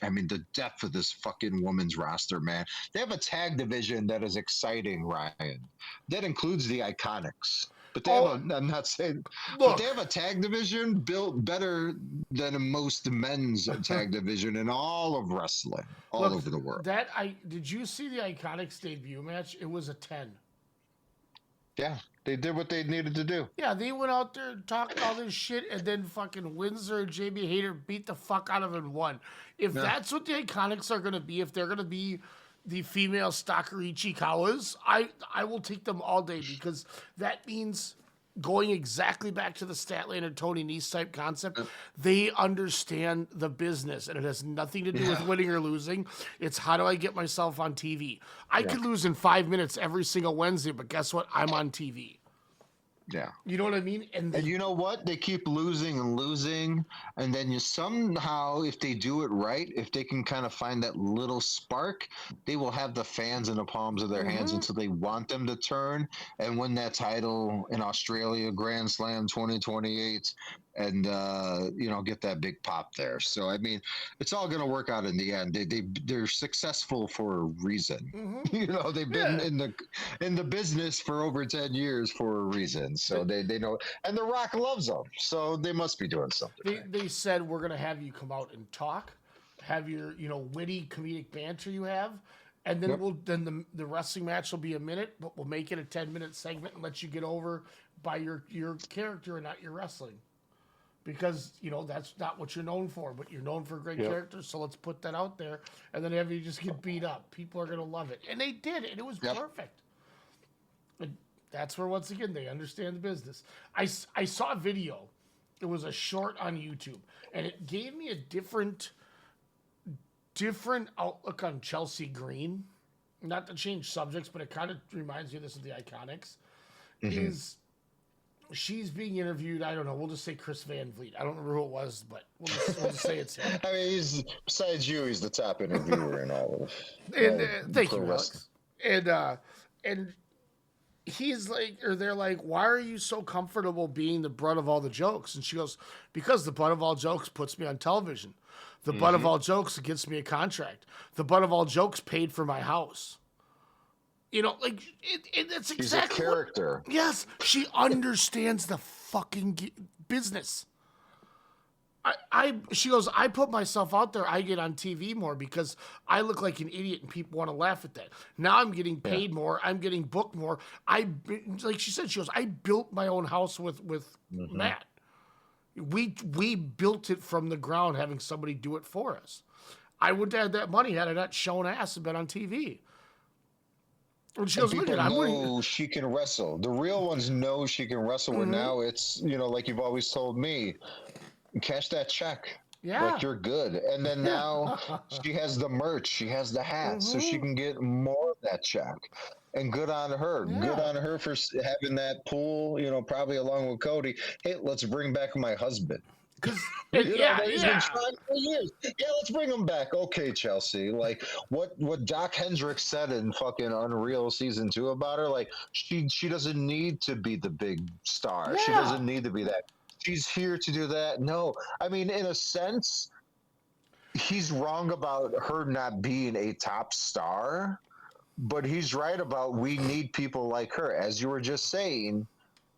I mean the depth of this fucking women's roster, man. They have a tag division that is exciting, Ryan. That includes the Iconics. But they have I'm not saying, but they have a tag division built better than most men's tag division in all of wrestling, all over the world. Did you see the Iconics debut match? It was a 10. Yeah, they did what they needed to do. Yeah, they went out there and talked all this shit, and then fucking Windsor and Jamie Hayter beat the fuck out of him and won. If that's what the Iconics are going to be, if they're going to be the female Stalker Ichikawas, I will take them all day, because that means going exactly back to the Statlander Tony Nese type concept. They understand the business, and it has nothing to do with winning or losing. It's how do I get myself on TV? I could lose in 5 minutes every single Wednesday, but guess what? I'm on TV. Yeah. You know what I mean? And you know what? They keep losing and losing. And then you somehow, if they do it right, if they can kind of find that little spark, they will have the fans in the palms of their hands until they want them to turn and win that title in Australia, Grand Slam 2028, and, get that big pop there. So, I mean, it's all going to work out in the end. They're successful for a reason. They've been in the business for over 10 years for a reason. So they know, and The Rock loves them. So they must be doing something. They said, we're going to have you come out and talk, have your, witty comedic banter you have. And then the wrestling match will be a minute, but we'll make it a 10-minute segment and let you get over by your character and not your wrestling. Because, that's not what you're known for, but you're known for great characters, so let's put that out there, and then have you just get beat up. People are going to love it. And they did, and it was perfect. And that's where, once again, they understand the business. I saw a video. It was a short on YouTube, and it gave me a different outlook on Chelsea Green. Not to change subjects, but it kind of reminds me of this of the Iconics. She's being interviewed. I don't know. We'll just say Chris Van Vliet. I don't remember who it was, but we'll just say it's him. I mean, besides you, he's the top interviewer in all of. Thank you, Alex. And he's like, or they're like, why are you so comfortable being the butt of all the jokes? And she goes, because the butt of all jokes puts me on television. The butt of all jokes gets me a contract. The butt of all jokes paid for my house. It's exactly. She's a character. Yes, she understands the fucking business. She goes, I put myself out there. I get on TV more because I look like an idiot and people want to laugh at that. Now I'm getting paid more. I'm getting booked more. Like she said, she goes, I built my own house with Matt. We built it from the ground, having somebody do it for us. I wouldn't have had that money had I not shown ass and been on TV. And she goes, look at it. She can wrestle. The real ones know she can wrestle. And now it's, like you've always told me, cash that check. Yeah. Like you're good. And then now she has the merch. She has the hats. So she can get more of that check. And good on her. Yeah. Good on her for having that pool, probably along with Cody. Hey, let's bring back my husband. He's been trying for years. Yeah, let's bring him back. Okay, Chelsea. Like what Doc Hendricks said in fucking Unreal season 2 about her. Like she doesn't need to be the big star. Yeah. She doesn't need to be that. She's here to do that. No, I mean, in a sense, he's wrong about her not being a top star, but he's right about we need people like her, as you were just saying,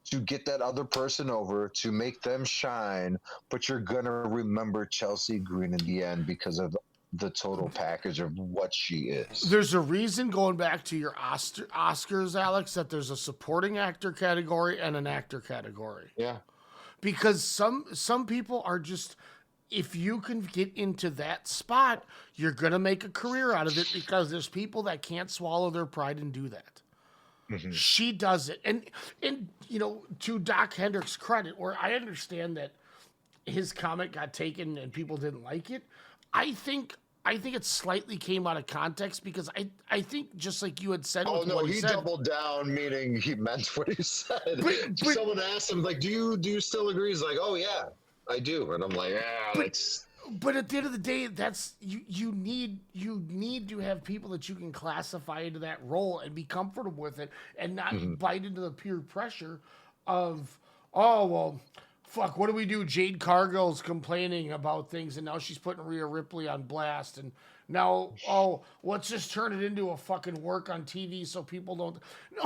to get that other person over, to make them shine, but you're going to remember Chelsea Green in the end because of the total package of what she is. There's a reason, going back to your Oscars, Alex, that there's a supporting actor category and an actor category. Yeah. Because some people are just, if you can get into that spot, you're going to make a career out of it, because there's people that can't swallow their pride and do that. She does it. And to Doc Hendricks' credit, where I understand that his comment got taken and people didn't like it, I think it slightly came out of context, because I think, just like you had said. Oh no, he doubled down, meaning he meant what he said. But someone asked him, like, do you still agree? He's like, oh yeah, I do. And I'm like, it's. But at the end of the day, that's you need to have people that you can classify into that role and be comfortable with it and not bite into the peer pressure of, oh, well, fuck, what do we do? Jade Cargill's complaining about things, and now she's putting Rhea Ripley on blast, and now, oh, let's just turn it into a fucking work on TV so people don't. No,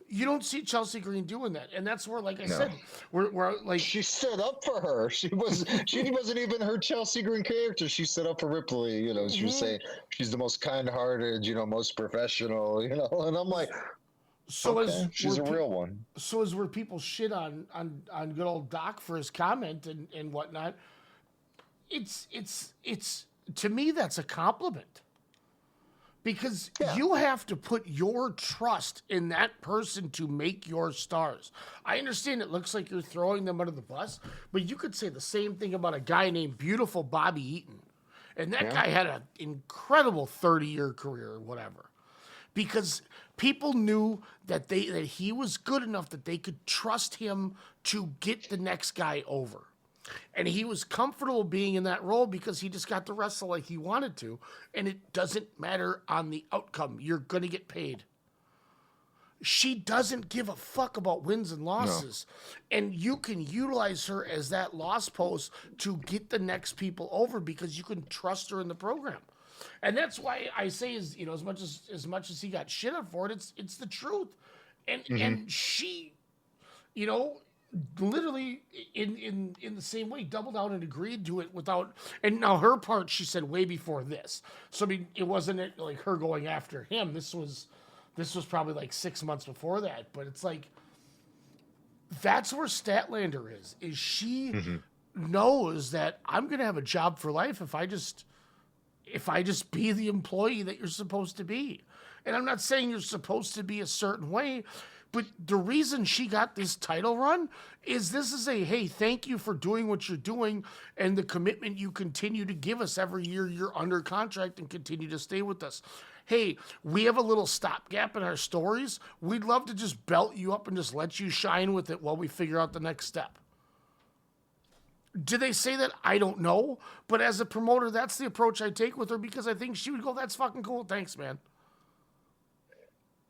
you don't see Chelsea Green doing that, and that's where, like I said, we're like she stood up for her. She wasn't even her Chelsea Green character. She stood up for Ripley. You know, she was saying she's the most kind-hearted, you know, most professional. You know, and I'm like. So okay, she's a real one. So as where people shit on good old Doc for his comment and whatnot, it's to me that's a compliment. Because you have to put your trust in that person to make your stars. I understand it looks like you're throwing them under the bus, but you could say the same thing about a guy named Beautiful Bobby Eaton. And that guy had an incredible 30-year career or whatever. Because people knew that he was good enough that they could trust him to get the next guy over. And he was comfortable being in that role because he just got to wrestle like he wanted to. And it doesn't matter on the outcome. You're going to get paid. She doesn't give a fuck about wins and losses. No. And you can utilize her as that loss post to get the next people over because you can trust her in the program. And that's why I say, is you know, as much as he got shit on for it, it's the truth. And she, you know, literally in the same way doubled down and agreed to it without. And now her part, she said way before this. So I mean, it wasn't like her going after him. This was probably like 6 months before that. But it's like that's where Statlander is. Is she knows that I'm gonna have a job for life if I just be the employee that you're supposed to be. And I'm not saying you're supposed to be a certain way, but the reason she got this title run is this is a, hey, thank you for doing what you're doing and the commitment you continue to give us every year you're under contract and continue to stay with us. Hey, we have a little stopgap in our stories. We'd love to just belt you up and just let you shine with it while we figure out the next step. Do they say that? I don't know. But as a promoter, that's the approach I take with her because I think she would go, that's fucking cool. Thanks, man.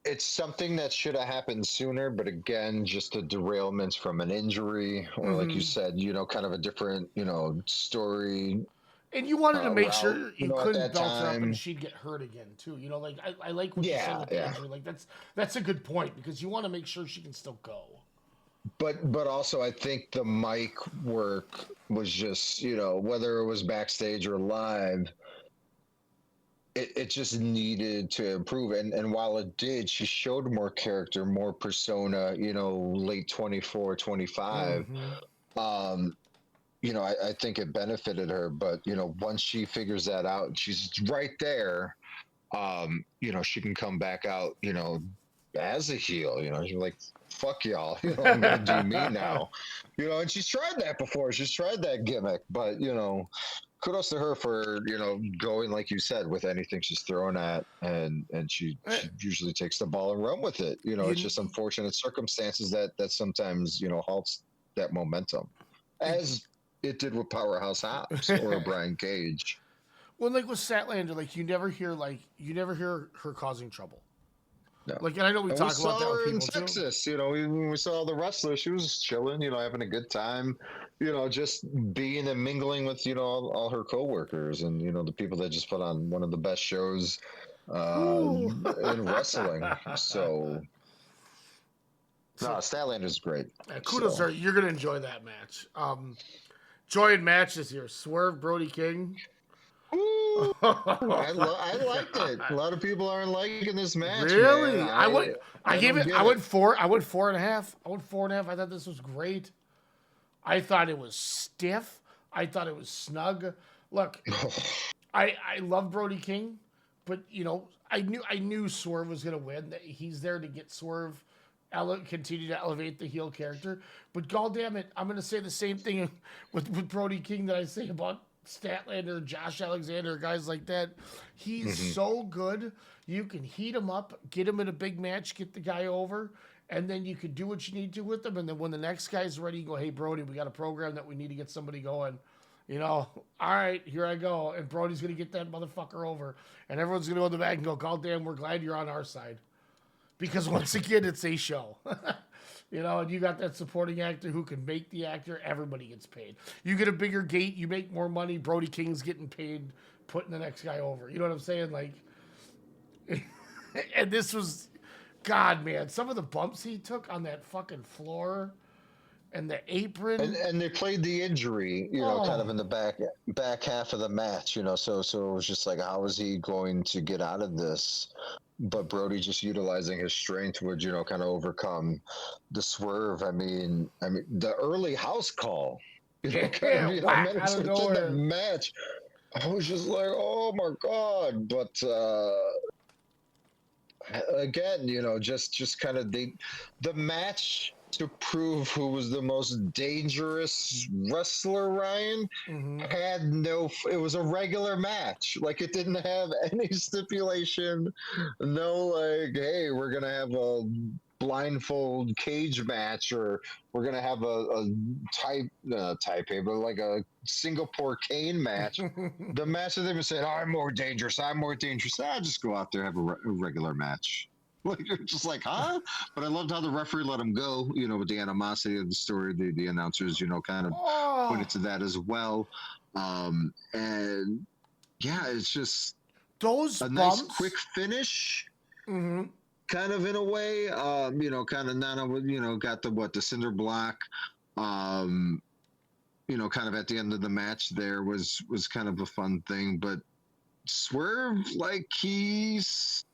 It's something that should have happened sooner, but again, just a derailment from an injury or like you said, you know, kind of a different, you know, story. And you wanted to make sure you know, couldn't belt her up and she'd get hurt again, too. You know, like, I like what you said with the injury. Like, that's a good point because you want to make sure she can still go. But also I think the mic work was just, you know, whether it was backstage or live, it just needed to improve. And while it did, she showed more character, more persona, you know, late 24, 25. You know, I think it benefited her. But, you know, once she figures that out, she's right there, you know, she can come back out, you know, as a heel, you know, she's like, fuck y'all, you know, I'm gonna do me now, you know, and she's tried that before. She's tried that gimmick, but you know, kudos to her for, you know, going, like you said, with anything she's thrown at, and she usually takes the ball and run with it. You know, it's just unfortunate circumstances that sometimes, you know, halts that momentum, as it did with Powerhouse Hobbs or Brian Cage. Well, like with Statlander, like you never hear her causing trouble. No. Like, and I know we talk about that with people in Texas, too. You know, when we saw the wrestler, she was chilling, you know, having a good time, you know, just being and mingling with, you know, all her coworkers and, you know, the people that just put on one of the best shows in wrestling. So, no, Statlander's great. Kudos to her. You're going to enjoy that match. Joy in matches here. Swerve, Brody King. Ooh, I liked it. A lot of people aren't liking this match. Really? Man. I went 4.5. I went 4.5. I thought this was great. I thought it was stiff. I thought it was snug. Look, I love Brody King, but you know, I knew Swerve was gonna win. That he's there to get Swerve continue to elevate the heel character. But goddamn it, I'm gonna say the same thing with Brody King that I say about Statlander, Josh Alexander, guys like that. He's so good. You can heat him up, get him in a big match, get the guy over, and then you can do what you need to with him. And then when the next guy's ready, you go, hey, Brody, we got a program that we need to get somebody going. You know, all right, here I go. And Brody's going to get that motherfucker over. And everyone's going to go in the back and go, God damn, we're glad you're on our side. Because once again, it's a show. You know, and you got that supporting actor who can make the actor, everybody gets paid. You get a bigger gate, you make more money, Brody King's getting paid putting the next guy over. You know what I'm saying? Like, and this was, God, man, some of the bumps he took on that fucking floor and the apron. And they played the injury, kind of in the back half of the match, so it was just like, how is he going to get out of this? But Brody just utilizing his strength would, kind of overcome the swerve. I mean, the early house call, kind of, minutes into the match, I was just like, oh my God. But again, just kind of the match to prove who was the most dangerous wrestler, Ryan, had it was a regular match. Like, it didn't have any stipulation, no, like, hey, we're going to have a blindfold cage match, or we're going to have a Taipei, but like a Singapore cane match. The match that they would say, I'm more dangerous. I'll just go out there and have a regular match. Like, you're just like, huh? But I loved how the referee let him go, with the animosity of the story. The announcers, kind of pointed to that as well. And yeah, it's just those a bumps. Nice quick finish, kind of, in a way. Kind of Nana, got the cinder block. Kind of at the end of the match there was kind of a fun thing. But Swerve, like, he's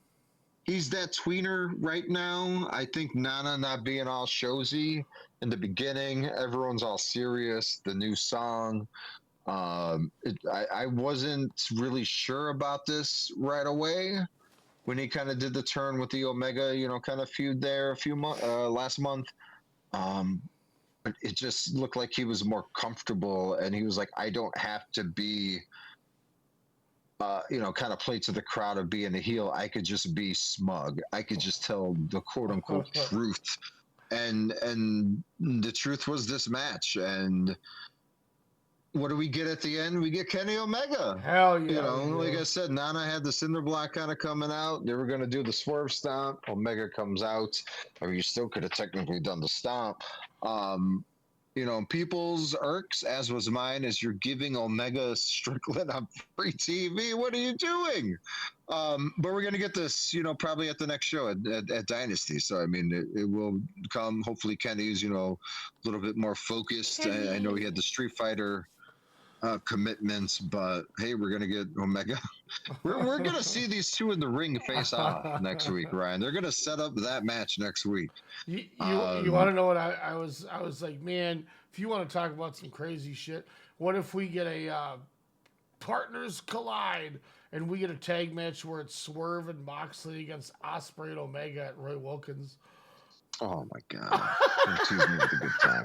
that tweener right now. I think Nana not being all showsy in the beginning, everyone's all serious. The new song, I wasn't really sure about this right away when he kind of did the turn with the Omega, kind of feud there last month. But it just looked like he was more comfortable, and he was like, I don't have to be kind of play to the crowd of being a heel. I could just be smug. I could just tell the quote unquote truth. And the truth was this match. And what do we get at the end? We get Kenny Omega. Hell yeah. Like I said, Nana had the cinder block kind of coming out. They were going to do the swerve stomp. Omega comes out. I mean, you still could have technically done the stomp. People's irks, as was mine, is you're giving Omega Strickland on free TV. What are you doing? But we're going to get this, probably at the next show at Dynasty. So, I mean, it will come. Hopefully, Kenny's, a little bit more focused. I know he had the Street Fighter commitments, but hey, we're going to get Omega. we're going to see these two in the ring face off next week, Ryan. They're going to set up that match next week. You want to know what I was like, man, if you want to talk about some crazy shit, what if we get a Partners Collide and we get a tag match where it's Swerve and Moxley against Ospreay and Omega at Roy Wilkins? Oh my God. Don't tease me with a good time.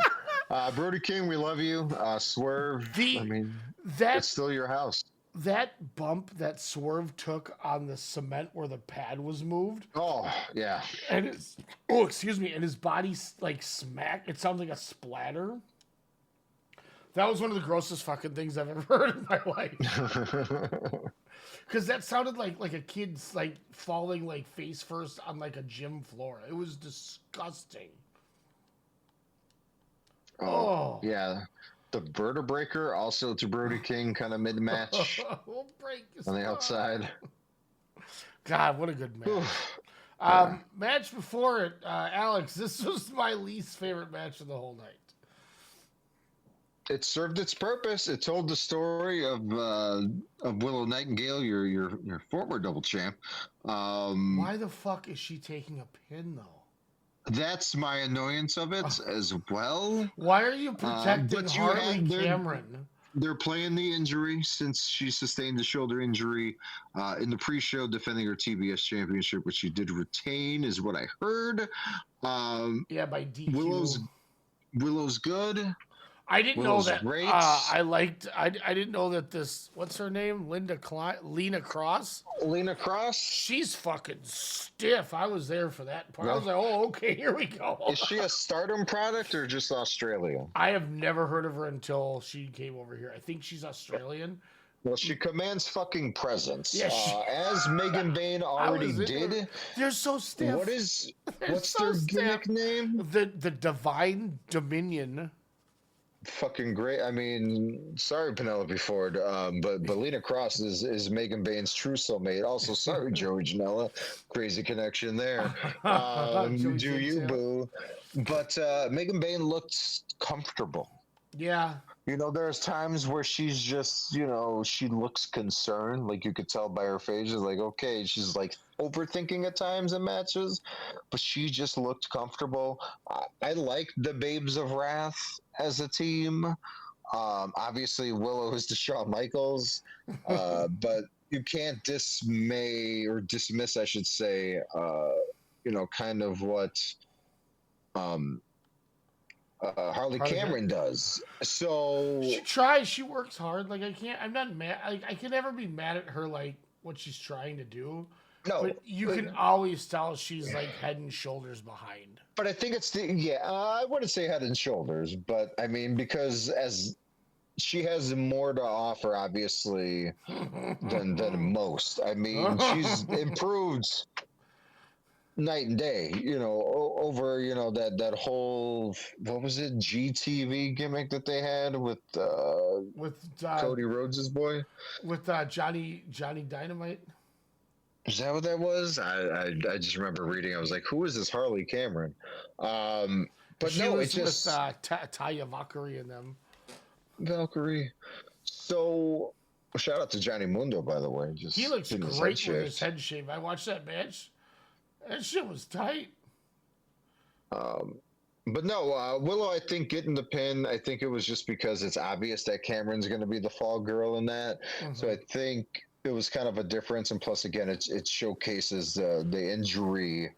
Brody King, we love you. Swerve, it's still your house. That bump that Swerve took on the cement where the pad was moved. Oh, yeah. And and his body like smacked. It sounds like a splatter. That was one of the grossest fucking things I've ever heard in my life. Because that sounded like a kid's like falling like face first on like a gym floor. It was disgusting. Oh. Yeah. The vertebraker also to Brody King kind of mid-match We'll break on the outside. God, what a good match. Match before it, Alex, this was my least favorite match of the whole night. It served its purpose. It told the story of Willow Nightingale, your former double champ. Why the fuck is she taking a pin, though? That's my annoyance of it as well. Why are you protecting Harley Cameron? They're playing the injury since she sustained the shoulder injury in the pre-show, defending her TBS championship, which she did retain, is what I heard. By DQ. Willow's good. I didn't know Willow's that. great. I didn't know that this. What's her name? Lena Cross. Lena Cross. She's fucking stiff. I was there for that part. I was like, oh, okay, here we go. Is she a Stardom product or just Australian? I have never heard of her until she came over here. I think she's Australian. Well, she commands fucking presence. Yeah, as Megan Bayne already did. They're so stiff. What's their gimmick name? The Divine Dominion. Fucking great. I mean, sorry, Penelope Ford, but Lena Cross is Megan Bayne's true soulmate. Also, sorry, Joey Janela. Crazy connection there. Do you, boo? But Megan Bayne looks comfortable. Yeah. You know, there's times where she's just, you know, she looks concerned. Like you could tell by her face. She's like, okay, she's like overthinking at times in matches, but she just looked comfortable. I like the Babes of Wrath as a team. Obviously, Willow is the Shawn Michaels, but you can't dismiss, I should say, you know, kind of what Harley Cameron does. So she tries. She works hard. Like I'm not mad. I can never be mad at her. Like what she's trying to do. No, but you can always tell she's like head and shoulders behind. But I think it's I wouldn't say head and shoulders, but I mean because as she has more to offer, obviously, than most. I mean, she's improved night and day, you know, over, you know, that whole, what was it, GTV gimmick that they had with Cody Rhodes' boy? With Johnny Dynamite? Is that what that was? I just remember reading, I was like, who is this Harley Cameron? But she no, was it just... with Taya Valkyrie and them. Valkyrie. So, shout out to Johnny Mundo, by the way. He looks great with his head shaved. I watched that match. That shit was tight. But no, Willow, I think getting the pin, I think it was just because it's obvious that Cameron's going to be the fall girl in that. Mm-hmm. So I think it was kind of a difference. And plus, again, it showcases the injury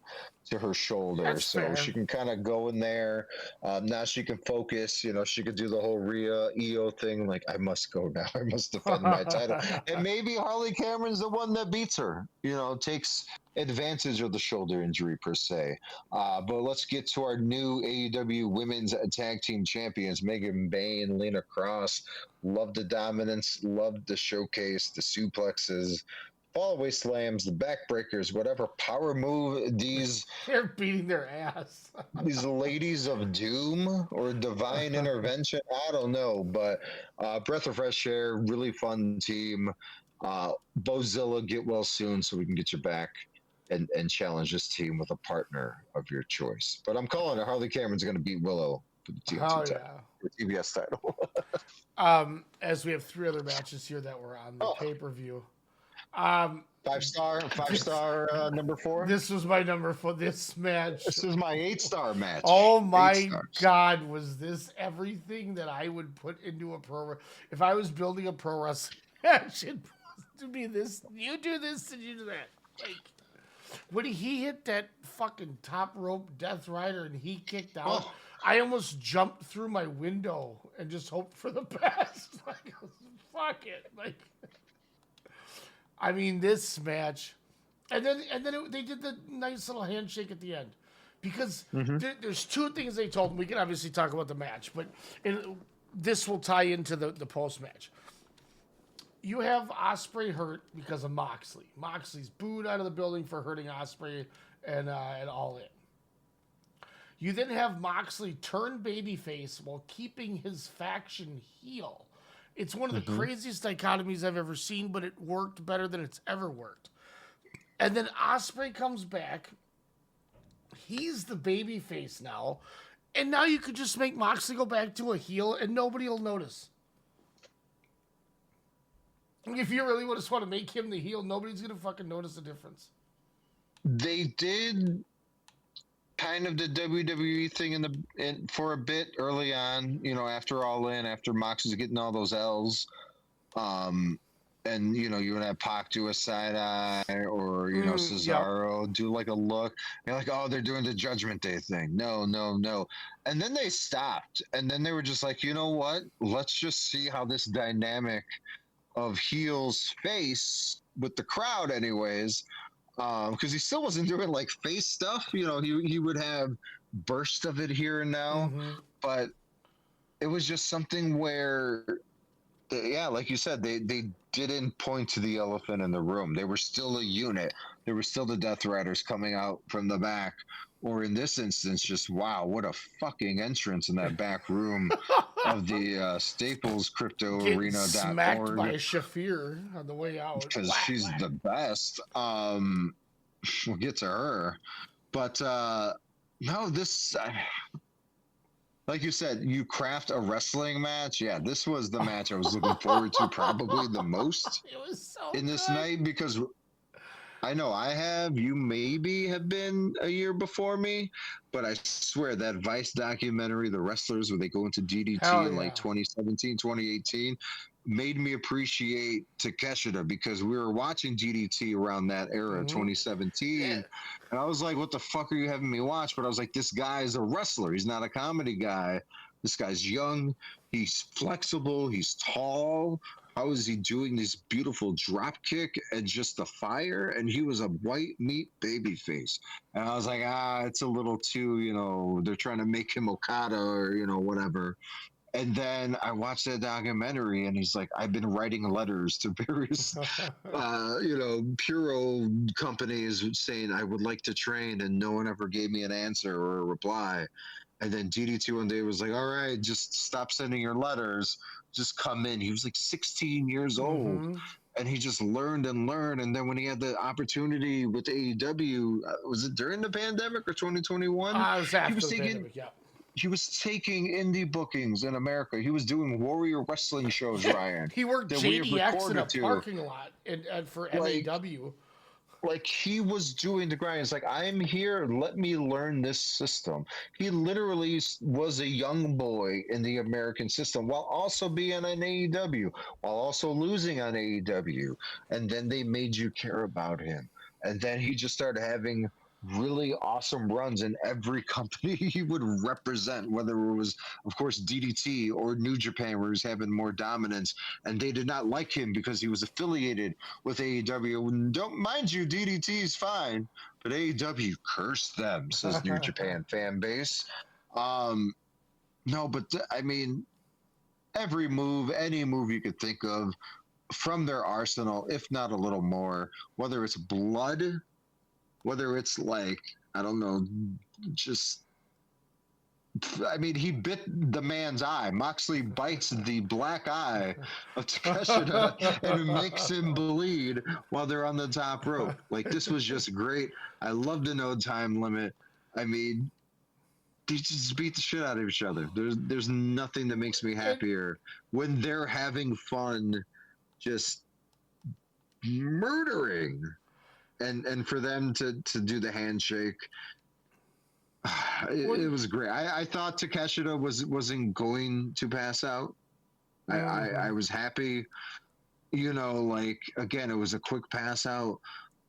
to her shoulder. That's so fair. She can kind of go in there. Now she can focus. You know, she could do the whole Rhea EO thing. Like, I must go now. I must defend my title. And maybe Harley Cameron's the one that beats her. You know, takes advantage of the shoulder injury per se. But let's get to our new AEW Women's Tag Team Champions, Megan Bayne, Lena Cross. Love the dominance, love the showcase, the suplexes, fallaway slams, the backbreakers, whatever power move they're beating their ass. These ladies of doom or divine intervention, I don't know, but breath of fresh air, really fun team. Bozilla, get well soon so we can get you back and challenge this team with a partner of your choice. But I'm calling it Harley Cameron's going to beat Willow for the TBS title. As we have 3 other matches here that were on the pay-per-view. 5-star number 4. This was my number 4. This match. This is my 8-star match. Oh my God, was this everything that I would put into a pro? If I was building a pro wrestling match, it would be this. You do this and you do that. Like when he hit that fucking top rope Death Rider and he kicked out, I almost jumped through my window and just hoped for the best. Like fuck it, like. I mean, this match, and then they did the nice little handshake at the end, because there's 2 things they told him. We can obviously talk about the match, but this will tie into the post match. You have Ospreay hurt because of Moxley. Moxley's booed out of the building for hurting Ospreay and All In. You then have Moxley turn babyface while keeping his faction heel. It's one of the craziest dichotomies I've ever seen, but it worked better than it's ever worked. And then Ospreay comes back. He's the baby face now. And now you could just make Moxley go back to a heel and nobody will notice. If you really just want to make him the heel, nobody's going to fucking notice the difference. They did kind of the WWE thing for a bit early on, you know, after All In, after Mox was getting all those L's, and you know, you would have Pac do a side eye, or you know, Cesaro, do like a look. You're like, oh, they're doing the Judgment Day thing. No, no, no. And then they stopped. And then they were just like, you know what? Let's just see how this dynamic of heels face with the crowd, anyways. Because he still wasn't doing like face stuff. He would have bursts of it here and now, but it was just something where, yeah, like you said, they didn't point to the elephant in the room. They were still a unit. They were still the Death Riders coming out from the back. Or in this instance, just wow, what a fucking entrance in that back room of the Staples Crypto Arena. Smacked by Shafir on the way out because she's the best. We'll get to her, but no, this. Like you said, you craft a wrestling match. Yeah, this was the match I was looking forward to probably the most it was so in this good. night, because I know I have. You maybe have been a year before me, but I swear that Vice documentary, The Wrestlers, where they go into DDT in like 2017, 2018, made me appreciate Takeshita, because we were watching DDT around that era, 2017. Yeah. And I was like, what the fuck are you having me watch? But I was like, this guy is a wrestler. He's not a comedy guy. This guy's young. He's flexible. He's tall. How is he doing this beautiful drop kick and just the fire? And he was a white meat baby face. And I was like, it's a little too, they're trying to make him Okada or, whatever. And then I watched that documentary, and he's like, I've been writing letters to various, Puro companies saying I would like to train, and no one ever gave me an answer or a reply. And then DDT one day was like, all right, just stop sending your letters. Just come in. He was like 16 years old. And he just learned and learned. And then when he had the opportunity with AEW, was it during the pandemic or 2021? It was after the pandemic, yeah. He was taking indie bookings in America. He was doing Warrior Wrestling shows, Ryan. He worked JDX in a parking lot for MAW. Like, he was doing the grind. It's like, I'm here. Let me learn this system. He literally was a young boy in the American system while also being on AEW, while also losing on AEW. And then they made you care about him. And then he just started having really awesome runs in every company he would represent, whether it was, of course, DDT or New Japan, where he was having more dominance, and they did not like him because he was affiliated with AEW. Don't mind you, DDT is fine, but AEW cursed them, says New Japan fan base. No, but I mean, every move, any move you could think of from their arsenal, if not a little more, whether it's blood, whether it's like, I don't know, just, I mean, he bit the man's eye. Moxley bites the black eye of Takeshita and makes him bleed while they're on the top rope. Like, this was just great. I love the no time limit. I mean, they just beat the shit out of each other. There's nothing that makes me happier when they're having fun, just murdering. And for them to do the handshake, it was great. I thought Takeshita wasn't going to pass out. I was happy. Like, again, it was a quick pass out.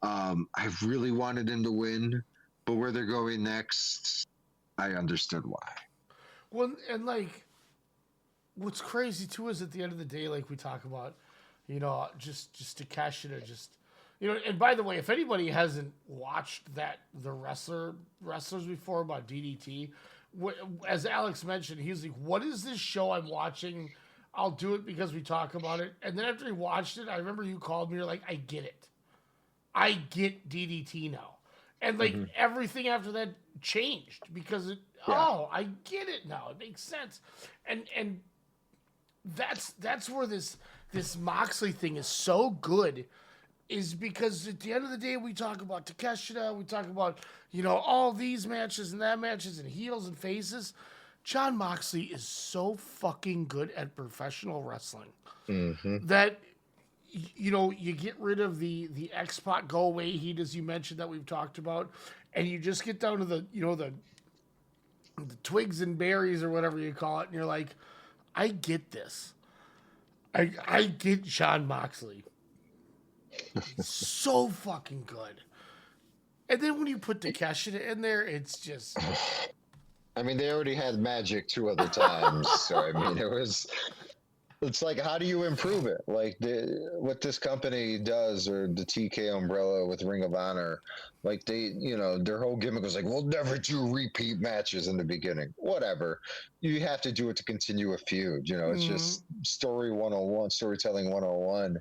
I really wanted him to win, but where they're going next, I understood why. Well, and like, what's crazy too is at the end of the day, like we talk about, just Takeshita, just. And by the way, if anybody hasn't watched the wrestlers before about DDT, as Alex mentioned, he's like, what is this show I'm watching? I'll do it because we talk about it. And then after he watched it, I remember you called me, you're like, I get it. I get DDT now. And like everything after that changed because I get it now. It makes sense. And that's where this Moxley thing is so good. Is because at the end of the day, we talk about Takeshita, we talk about, all these matches and that matches and heels and faces. Jon Moxley is so fucking good at professional wrestling that, you get rid of the X-Pac go away heat, as you mentioned, that we've talked about, and you just get down to the twigs and berries or whatever you call it, and you're like, I get this. I get Jon Moxley. So fucking good. And then when you put Takeshita in there, it's just. I mean, they already had Magic 2 other times, so I mean, it's like, how do you improve it? Like what this company does, or the TK umbrella with Ring of Honor, like their whole gimmick was like, we'll never do repeat matches in the beginning. Whatever, you have to do it to continue a feud. It's just story 101, storytelling 101.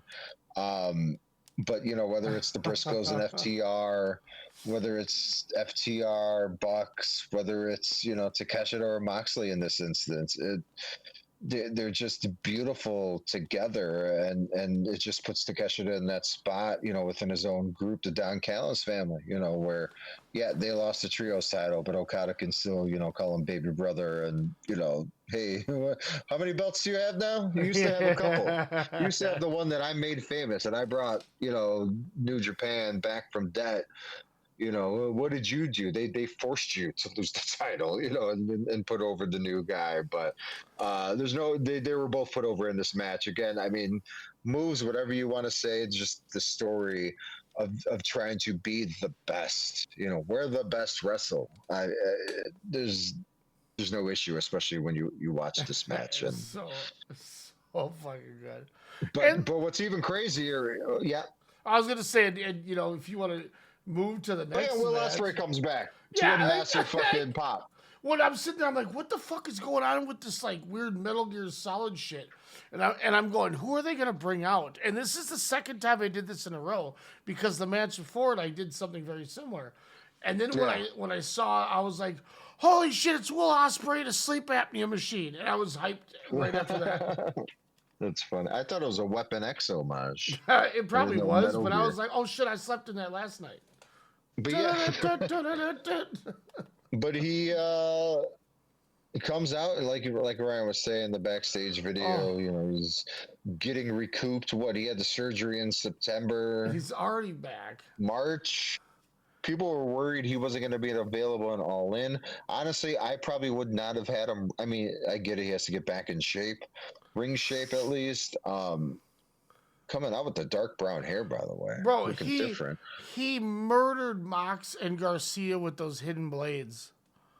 But whether it's the Briscoes and FTR, whether it's FTR, Bucks, whether it's Takeshita or Moxley in this instance, they're just beautiful together, and it just puts Takeshita in that spot, within his own group, the Don Callis family, where, yeah, they lost the trios title, but Okada can still, call him baby brother, and hey, how many belts do you have now? You used to have a couple. You used to have the one that I made famous, and I brought, New Japan back from debt. What did you do? They forced you to lose the title, and put over the new guy. But they were both put over in this match. Again, I mean, moves, whatever you want to say, it's just the story of trying to be the best. We're the best wrestle. There's no issue, especially when you watch this match. And so fucking good. But what's even crazier, yeah. I was gonna say, and if you want to move to the next, Will Ospreay comes back to a massive fucking pop. When I'm sitting there, I'm like, what the fuck is going on with this like weird Metal Gear Solid shit? And I'm going, who are they gonna bring out? And this is the second time I did this in a row, because the match before it I did something very similar. And then when I saw, I was like, holy shit, it's Will Ospreay in a sleep apnea machine, and I was hyped right after that. That's funny. I thought it was a Weapon X homage. It probably was, but I was like, oh shit, I slept in that last night. But yeah, but he comes out, like Ryan was saying, the backstage video. He's getting recouped. He had the surgery in September. He's already back. March. People were worried he wasn't going to be available in All In. Honestly, I probably would not have had him. I mean, I get it. He has to get back in shape, ring shape at least. Coming out with the dark brown hair, by the way. Bro, looking different. He murdered Mox and Garcia with those hidden blades.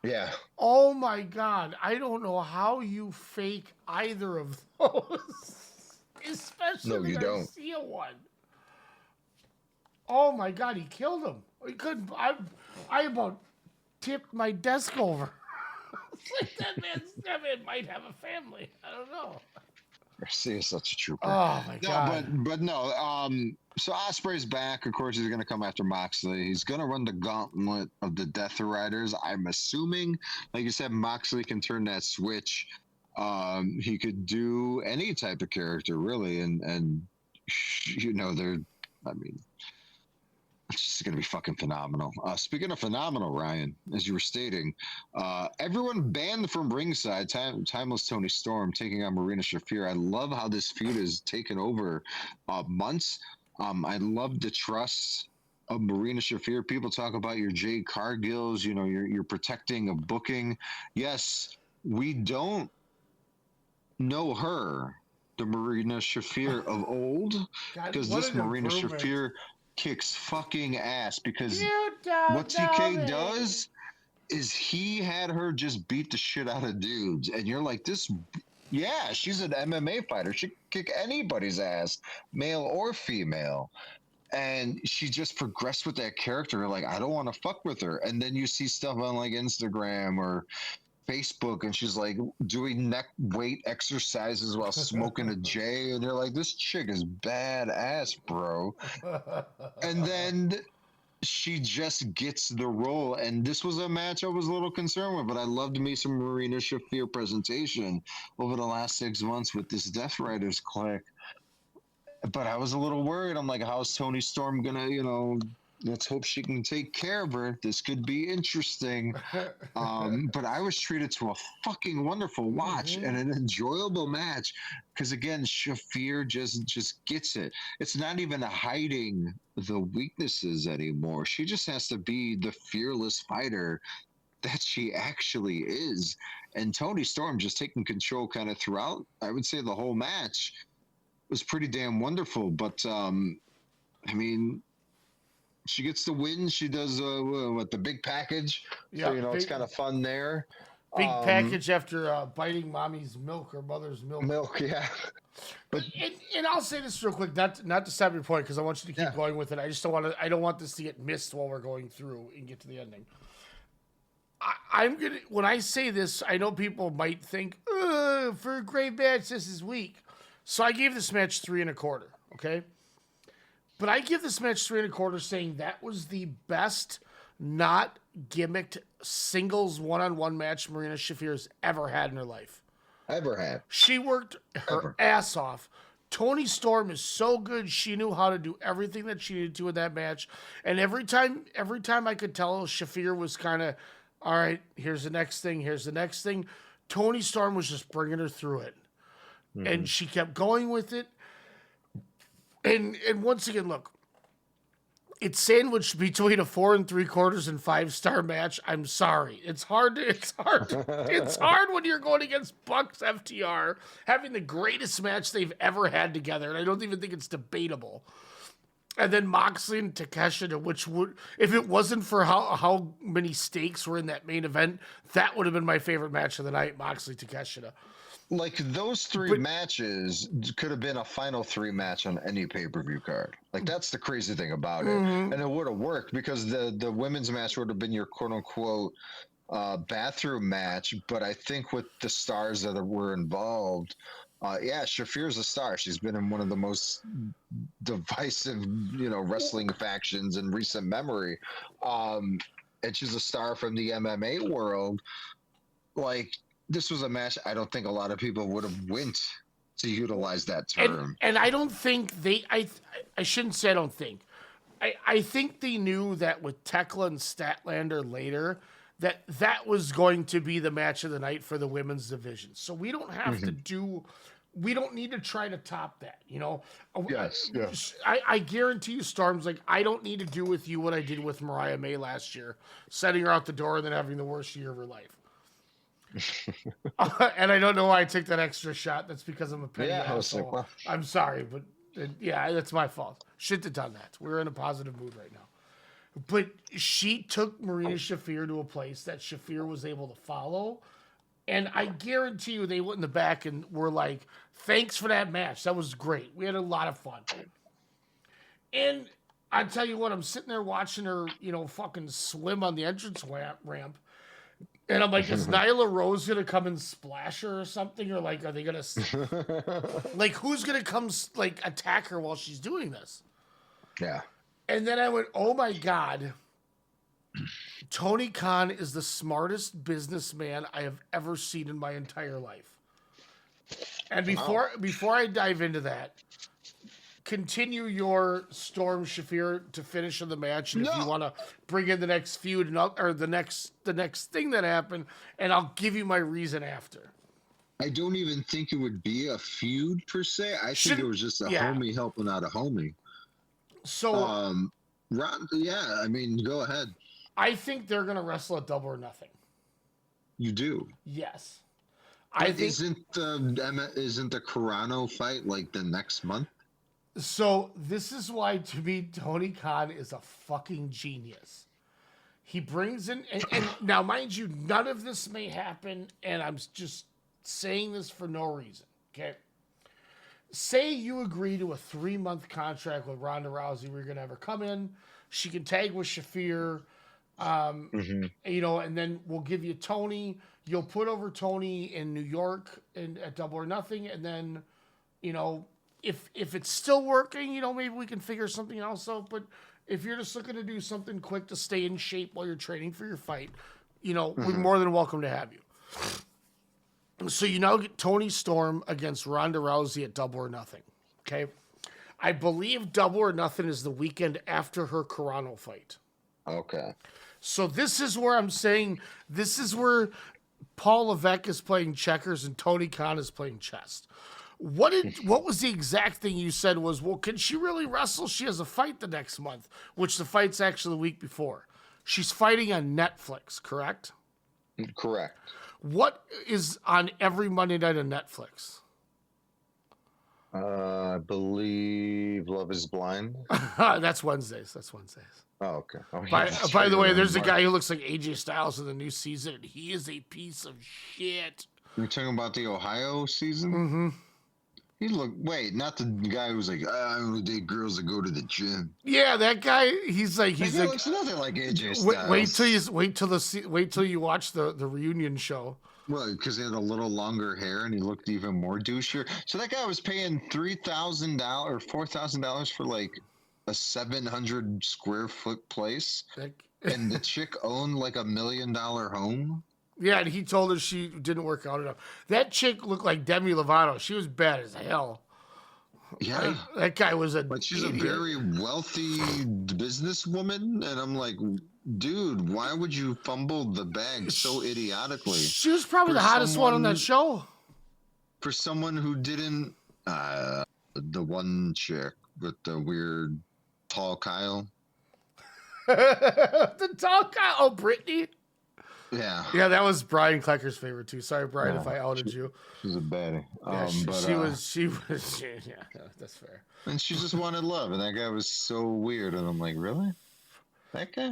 Yeah. Oh my God. I don't know how you fake either of those. Especially the Garcia one. Oh my God, he killed him. He couldn't. I about tipped my desk over. It's like that man might have a family. I don't know. Garcia is such a trooper. Oh my God. But no. So Ospreay's back. Of course, he's going to come after Moxley. He's going to run the gauntlet of the Death Riders. I'm assuming, like you said, Moxley can turn that switch. He could do any type of character, really, and I mean, it's just going to be fucking phenomenal. Speaking of phenomenal, Ryan, as you were stating, everyone banned from ringside. Timeless Tony Storm taking on Marina Shafir. I love how this feud has taken over months. I love the trust of Marina Shafir. People talk about your Jade Cargills, your protecting of booking. Yes, we don't know her, the Marina Shafir of old, because this Marina Shafir kicks fucking ass, because what TK does is he had her just beat the shit out of dudes, and you're like, she's an MMA fighter. She can kick anybody's ass, male or female. And she just progressed with that character. Like, I don't want to fuck with her. And then you see stuff on like Instagram or Facebook, and she's like doing neck weight exercises while smoking a J, and you're like, this chick is badass, bro. And then she just gets the role, and this was a match I was a little concerned with, but I loved me some Marina Shafir presentation over the last 6 months with this Death Riders clique. But I was a little worried. I'm like, how's Tony Storm gonna, let's hope she can take care of her. This could be interesting. But I was treated to a fucking wonderful watch and an enjoyable match. Because again, Shafir just gets it. It's not even hiding the weaknesses anymore. She just has to be the fearless fighter that she actually is. And Tony Storm just taking control kind of throughout, I would say the whole match was pretty damn wonderful. But I mean, she gets the win. She does what, the big package. Yeah, So it's kind of fun there. Big package after biting mommy's milk or mother's milk. Milk, yeah. But And I'll say this real quick, not to stop your point, because I want you to keep Yeah. going with it. I just don't want to. I don't want this to get missed while we're going through and get to the ending. I'm gonna. When I say this, I know people might think, for a great match, this is weak. So I gave this match 3.25. Okay, but I give this match 3.25, saying that was the best not gimmicked singles one-on-one match Marina Shafir's ever had in her life. ever had. She worked her ass off. Toni Storm is so good. She knew how to do everything that she needed to in that match. And every time I could tell Shafir was kind of, all right, here's the next thing, here's the next thing. Toni Storm was just bringing her through it. And she kept going with it. And once again, look, it's sandwiched between a 4 3/4 and 5-star match. I'm sorry. It's hard when you're going against Bucks FTR, having the greatest match they've ever had together. And I don't even think it's debatable. And then Moxley and Takeshita, which would, if it wasn't for how many stakes were in that main event, that would have been my favorite match of the night, Moxley Takeshita. Like those three matches could have been a final 3 match on any pay-per-view card. Like that's the crazy thing about it. And it would have worked because the women's match would have been your quote unquote bathroom match. But I think with the stars that were involved, Shafir's a star. She's been in one of the most divisive, wrestling factions in recent memory. And she's a star from the MMA world. Like, this was a match I don't think a lot of people would have went to utilize that term. And I don't think I shouldn't say I don't think. I think they knew that with Tekla and Statlander later, that was going to be the match of the night for the women's division. So we don't have to we don't need to try to top that, Yes. Yeah. I guarantee you, Storm's like, I don't need to do with you what I did with Mariah May last year, setting her out the door and then having the worst year of her life. And I don't know why I took that extra shot. That's because I'm a petty asshole. I'm sorry, but that's my fault. Shouldn't have done that. We're in a positive mood right now. But she took Marina Shafir to a place that Shafir was able to follow. And I guarantee you they went in the back and were like, thanks for that match. That was great. We had a lot of fun. And I tell you what, I'm sitting there watching her, fucking swim on the entrance ramp. And I'm like, is Nyla Rose going to come and splash her or something? Or like, are they going to, like, who's going to come, like, attack her while she's doing this? Yeah. And then I went, oh my God, Tony Khan is the smartest businessman I have ever seen in my entire life. And before I dive into that, continue your Storm Shafir to finish in the match, and if you want to bring in the next feud or the next thing that happened, and I'll give you my reason after. I don't even think it would be a feud per se. I think it was just a homie helping out a homie. So, I mean, go ahead. I think they're gonna wrestle at Double or Nothing. You do? Yes. Isn't the Carano fight like the next month? So this is why, to me, Tony Khan is a fucking genius. He brings in, and now, mind you, none of this may happen, and I'm just saying this for no reason, okay? Say you agree to a 3-month contract with Ronda Rousey where you're going to have her come in, she can tag with Shafir, and then we'll give you Tony. You'll put over Tony in New York at Double or Nothing, and then, if it's still working, maybe we can figure something else out. But if you're just looking to do something quick to stay in shape while you're training for your fight, we're more than welcome to have you. So you now get Toni Storm against Ronda Rousey at Double or Nothing. Okay. I believe Double or Nothing is the weekend after her Carano fight. Okay. So this is where I'm saying, this is where Paul Levesque is playing checkers and Tony Khan is playing chess. What was the exact thing you said was, well, can she really wrestle? She has a fight the next month, which the fight's actually the week before. She's fighting on Netflix, correct? Correct. What is on every Monday night on Netflix? I believe Love is Blind. That's Wednesdays. Oh, okay. Oh, yeah, By, that's by right, the way, we're in there's a March. guy who looks like AJ Styles in the new season, and he is a piece of shit. You're talking about the Ohio season? Mm-hmm. Wait, not the guy who's like, I only date girls that go to the gym. Yeah, that guy. He's That guy like. looks nothing like AJ Styles. Wait till you watch the reunion show. Well, because he had a little longer hair and he looked even more douchier. So that guy was paying $3,000 or $4,000 for like a 700 square foot place, and the chick owned like $1 million home. Yeah, and he told her she didn't work out enough. That chick looked like Demi Lovato. She was bad as hell. Yeah, That guy was a. but she's a idiot. very wealthy businesswoman, and I'm like, dude, why would you fumble the bag so idiotically? She was probably For the hottest one on someone- that show. For someone who didn't, the one chick with the weird tall Kyle. The tall guy. Oh, Brittany. Yeah, Yeah, that was Brian Klecker's favorite too. Sorry, Brian, Yeah, if I outed you. she's a baddie. Yeah, she was. Yeah, that's fair. And she just wanted love, and that guy was so weird. And I'm like, really? That guy?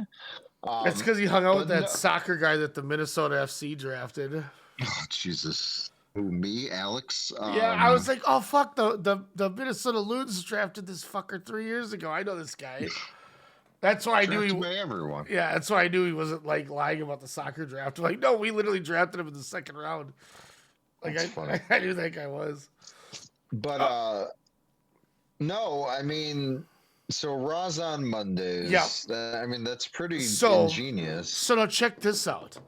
It's because he hung out with but that no- soccer guy that the Minnesota FC drafted. Oh, Jesus. Who, me, Alex? Yeah, I was like, oh fuck, the Minnesota Loons drafted this fucker 3 years ago. I know this guy. That's why I knew drafted he. by everyone. Yeah, that's why I knew he wasn't like lying about the soccer draft. I'm like, no, we literally drafted him in the second round. Like That's funny. I knew that guy was. But no, I mean, so Raw's on Mondays. Yeah. I mean, that's pretty So- ingenious. So now check this out.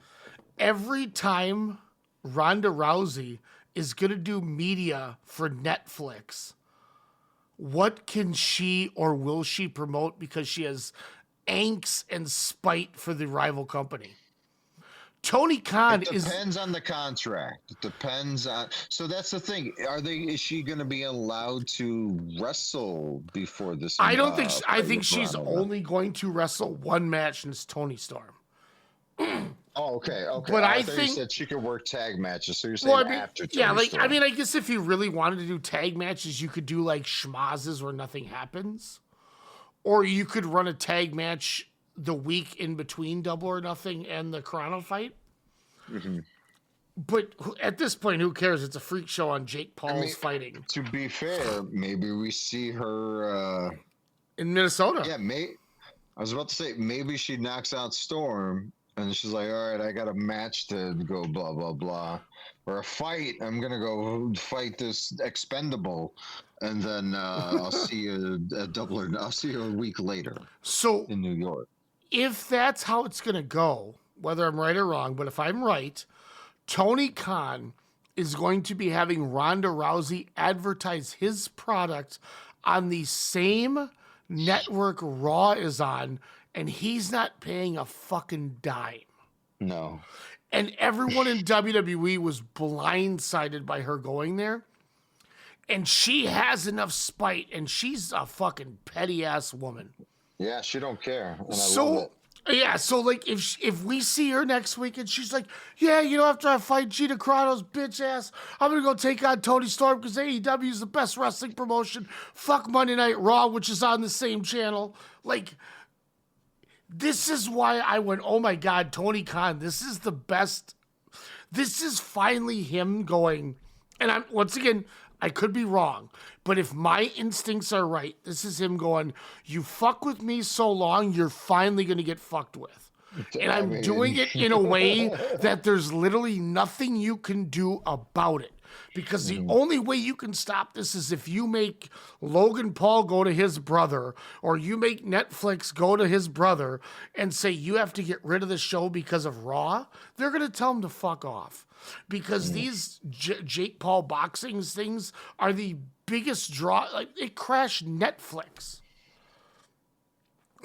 Every time Ronda Rousey is gonna do media for Netflix, what can she or will she promote because she has angst and spite for the rival company? Tony Khan It is. depends on the contract. It depends on. So that's the thing. Is she going to be allowed to wrestle before this? I don't think. I fight think with she's Ronda? only going to wrestle one match, and it's Tony Storm. Oh, okay. But I thought think- you said she could work tag matches. So you're saying Well, I mean, after? yeah, Toni like Storm. I mean, I guess if you really wanted to do tag matches, you could do like schmazes where nothing happens, or you could run a tag match the week in between Double or Nothing and the Chrono fight. Mm-hmm. But at this point, who cares? It's a freak show on Jake Paul's mean- fighting To be fair, maybe we see her. in Minnesota. Yeah, I was about to say maybe she knocks out Storm, and she's like, "All right, I got a match to go, blah blah blah, or a fight. I'm gonna go fight this expendable, and then I'll see you at Double or I'll see you a week later So in New York." if that's how it's going to go, whether I'm right or wrong, but if I'm right, Tony Khan is going to be having Ronda Rousey advertise his product on the same network Raw is on, and he's not paying a fucking dime. No, And everyone in WWE was blindsided by her going there. And she has enough spite, and she's a fucking petty ass woman. yeah, she don't care, and I love So it. yeah, so like if we see her next week and she's like, yeah, you know, after I fight Gina Carano's bitch ass, I'm gonna go take on Tony Storm because AEW is the best wrestling promotion. Fuck Monday Night Raw, which is on the same channel. Like, this is why I went, oh my god, Tony Khan, this is the best. This is finally him going, and I'm once again, I could be wrong, but if my instincts are right, this is him going, you fuck with me so long, you're finally going to get fucked with. And I'm mean- doing it in a way that there's literally nothing you can do about it. Because the only way you can stop this is if you make Logan Paul go to his brother, or you make Netflix go to his brother and say you have to get rid of the show because of Raw. They're going to tell him to fuck off. Because these Jake Paul boxing things are the biggest draw. Like, it crashed Netflix.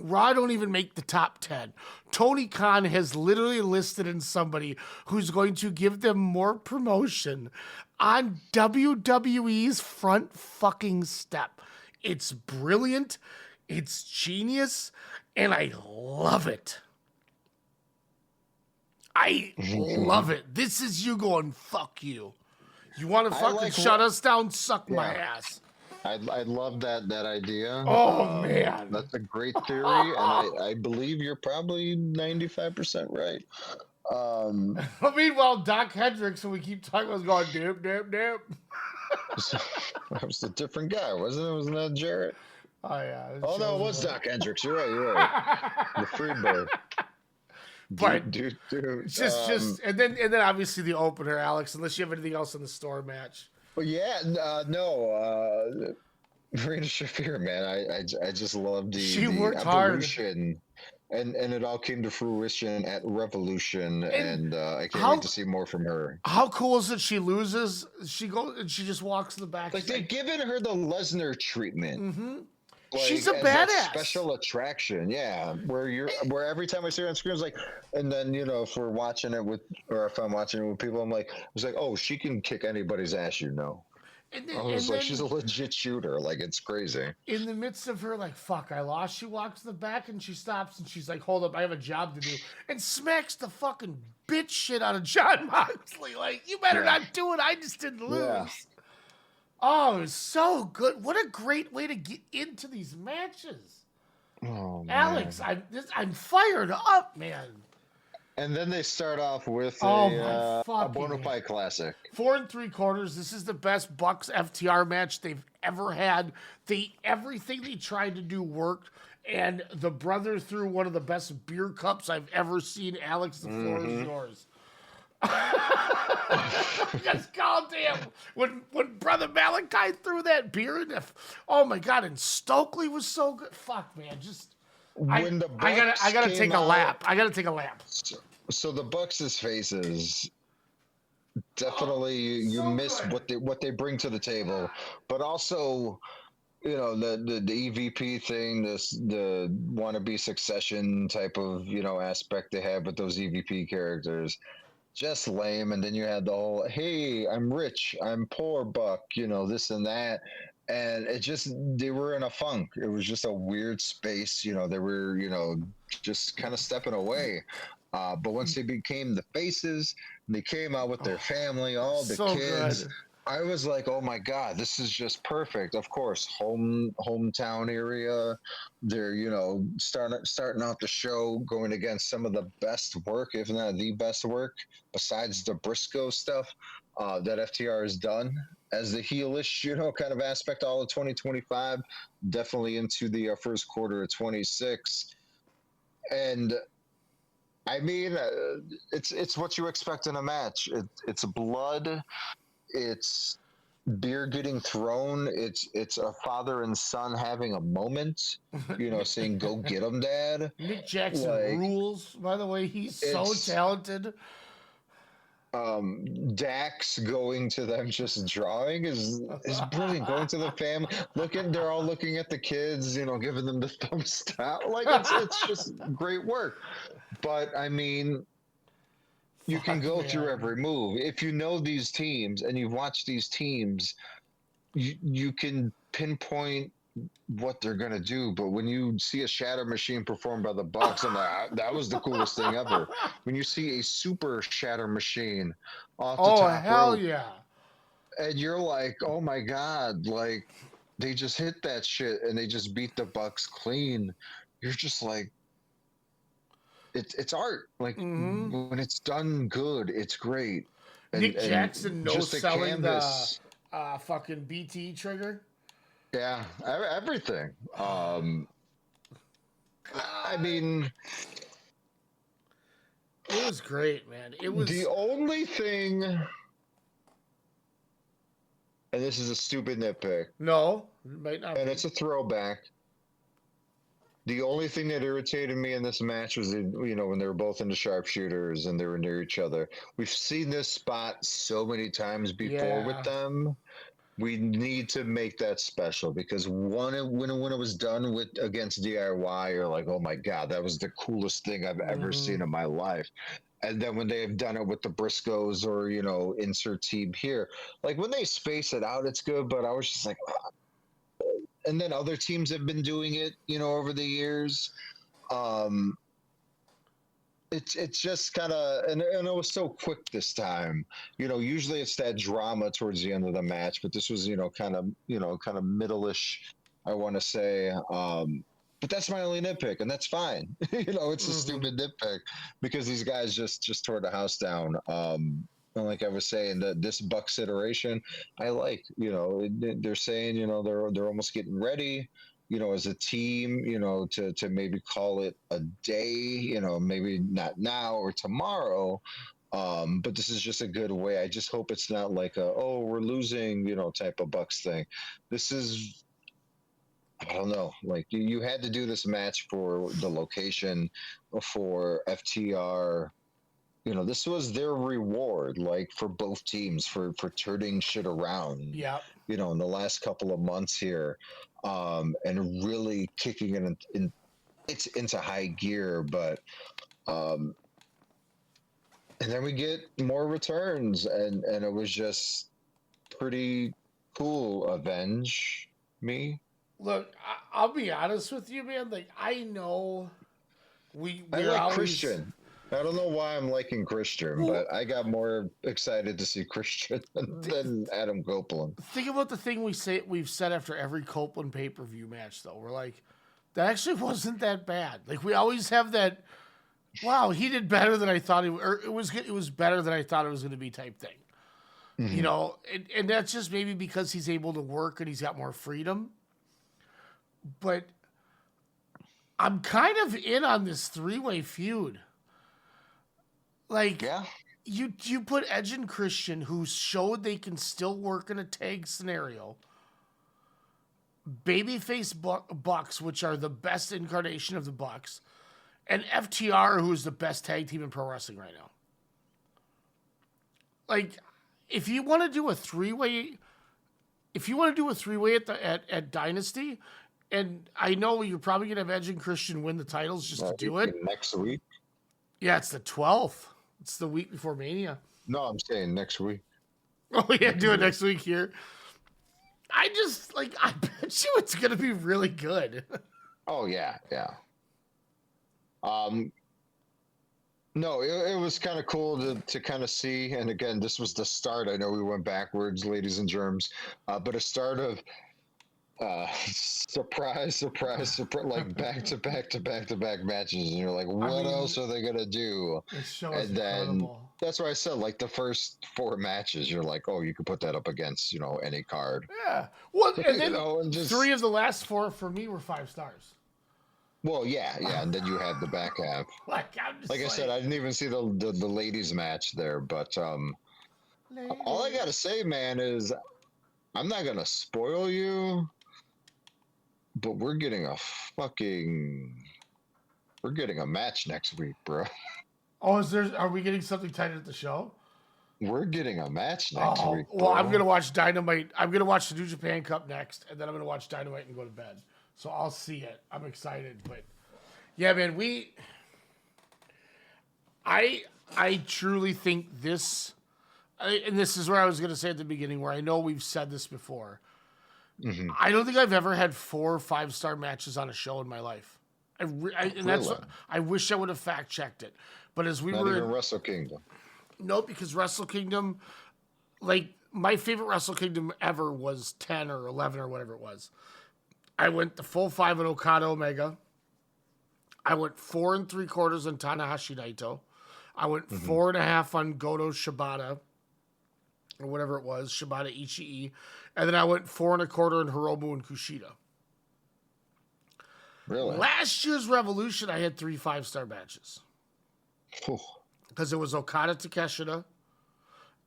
Raw don't even make the top 10. Tony Khan has literally listed in somebody who's going to give them more promotion on WWE's front fucking step. It's brilliant. It's genius. And I love it. I love it. This is you going, fuck you. You want to fucking like shut us down? Suck my Yeah. ass. I love that idea. Oh man, That's a great theory, and I believe you're probably 95% right. Meanwhile, Doc Hendricks, and we keep talking about, going dip, dip, dip. So, that was a different guy, wasn't it? Wasn't that Jarrett? Oh yeah. Oh no, it was Doc Hendricks. You're right. You're right. The Freebird. But Dude. just and then obviously the opener, Alex. Unless you have anything else in the store match. Well, yeah, no. Marina Shafir, man, I just love She the worked hard. evolution, and it all came to fruition at Revolution, and I can't how- wait to see more from her. How cool is it? She loses. She goes and she just walks in the back. Like She's they've given her the Lesnar treatment. Mm-hmm. Like, She's a as that badass. special attraction, yeah. Where every time I see her on screen, it's like, and then if we're watching it with, or if I'm watching it with people, I'm like, it's like, oh, she can kick anybody's ass, And then, I was like, she's a legit shooter. Like, it's crazy. in the midst of her, like, fuck, I lost. She walks to the back and she stops and she's like, hold up, I have a job to do, and smacks the fucking bitch shit out of John Moxley. Like, you better not do it. I just didn't lose. Yeah. Oh, it was so good. What a great way to get into these matches. Oh, man. Alex, I'm fired up, man. And then they start off with a bona fide classic. 4 3/4. This is the best Bucks FTR match they've ever had. Everything they tried to do worked, and the brother threw one of the best beer cups I've ever seen. Alex, the floor is yours. Because goddamn, when Brother Malachi threw that beer in, oh my god! And Stokely was so good. Fuck, man, I gotta take a lap. I gotta take a lap. So the Bucks' faces definitely you miss what they bring to the table, but also the EVP thing, the wannabe Succession type of aspect they have with those EVP characters. Just lame. And then you had the whole, hey, I'm rich, I'm poor Buck, this and that. And they were in a funk. It was just a weird space. They were, just kind of stepping away. But once they became the faces, they came out with their family, all the kids. Good. I was like, oh my God, this is just perfect. Of course, hometown area. They're, starting out the show going against some of the best work, if not the best work, besides the Briscoe stuff that FTR has done as the heelish, kind of aspect all of 2025, definitely into the first quarter of 26. And I mean, it's what you expect in a match. It's blood. It's beer getting thrown. It's a father and son having a moment, saying, go get him, Dad. Nick Jackson rules, by the way. He's so talented. Dax going to them just drawing is brilliant. Going to the family, they're all looking at the kids, giving them the thumbs down. Like it's just great work. But I mean, you can go through every move. If you know these teams and you've watched these teams, you can pinpoint what they're going to do. But when you see a Shatter Machine performed by the Bucks, I'm like, that was the coolest thing ever. When you see a super Shatter Machine off the top hell rope, yeah. And you're like, oh my God, like they just hit that shit and they just beat the Bucks clean. You're just like, it's art. Like when it's done good, it's great. Nick Jackson selling the fucking BT trigger. Yeah, everything. I mean, it was great, man. It was the only thing, and this is a stupid nitpick. No, it might not. And it's a throwback. The only thing that irritated me in this match was, when they were both in the sharpshooters and they were near each other. We've seen this spot so many times before with them. We need to make that special because when it was done against DIY, you're like, oh my God, that was the coolest thing I've ever seen in my life. And then when they've done it with the Briscoes or, insert team here, like when they space it out, it's good. But I was just like, and then other teams have been doing it, over the years. it's just kind of and it was so quick this time. Usually it's that drama towards the end of the match, but this was kind of middle-ish, I want to say. But that's my only nitpick, and that's fine. It's a stupid nitpick because these guys just tore the house down. And like I was saying, this Bucks iteration, I like. They're saying they're almost getting ready. As a team, to maybe call it a day, maybe not now or tomorrow. But this is just a good way. I just hope it's not like we're losing, type of Bucks thing. This is, I don't know, like you had to do this match for the location, for FTR. This was their reward, like for both teams for turning shit around. Yeah. In the last couple of months here, and really kicking it into high gear. But and then we get more returns, and it was just pretty cool. Avenge me. Look, I'll be honest with you, man. Like, I know I like Christian. I don't know why I'm liking Christian, but I got more excited to see Christian than Adam Copeland. Think about the thing we've said after every Copeland pay-per-view match, though. We're like, that actually wasn't that bad. Like, we always have that, wow, he did better than I thought or it was better than I thought it was going to be type thing. Mm-hmm. And that's just maybe because he's able to work and he's got more freedom. But I'm kind of in on this three-way feud. Like, yeah. You put Edge and Christian, who showed they can still work in a tag scenario, babyface Bucks, which are the best incarnation of the Bucks, and FTR, who is the best tag team in pro wrestling right now. Like, if you want to do a three-way at Dynasty, and I know you're probably gonna have Edge and Christian win the titles just to do it next week. Yeah, it's the 12th. It's the week before Mania. No, I'm saying next week. Oh, yeah, do it next week here. I bet you it's going to be really good. Oh, yeah. No, it was kind of cool to kind of see. And again, this was the start. I know we went backwards, ladies and germs, but a start of surprise, like back to back matches, and you're like, what else are they gonna do? This show is incredible. That's why I said, like, the first 4 matches, you're like, oh, you could put that up against any card. Yeah. Well, and then 3 of the last 4 for me were 5 stars. Well, yeah, and then you had the back half. like I said, I didn't even see the ladies match there, but all I gotta say, man, is I'm not gonna spoil you, but we're getting a match next week, bro. Oh, are we getting something tight at the show? We're getting a match next week, bro. Well, I'm gonna watch Dynamite. I'm gonna watch the New Japan Cup next, and then I'm gonna watch Dynamite and go to bed. So I'll see it. I'm excited, but yeah, man, I truly think this, and this is where I was gonna say at the beginning, where I know we've said this before. Mm-hmm. I don't think I've ever had 4 5-star matches on a show in my life. I wish I would have fact checked it, but as we Not were even Wrestle Kingdom. No, because Wrestle Kingdom, like my favorite Wrestle Kingdom ever was 10 or 11 or whatever it was. I went the full 5 on Okada Omega. I went 4 3/4 on Tanahashi Naito. I went 4.5 on Goto Shibata, or whatever it was, Shibata Ishii. And then I went 4.25 on Hiromu and Kushida. Really? Last year's Revolution, I had 3 5-star matches. Because it was Okada Takeshita,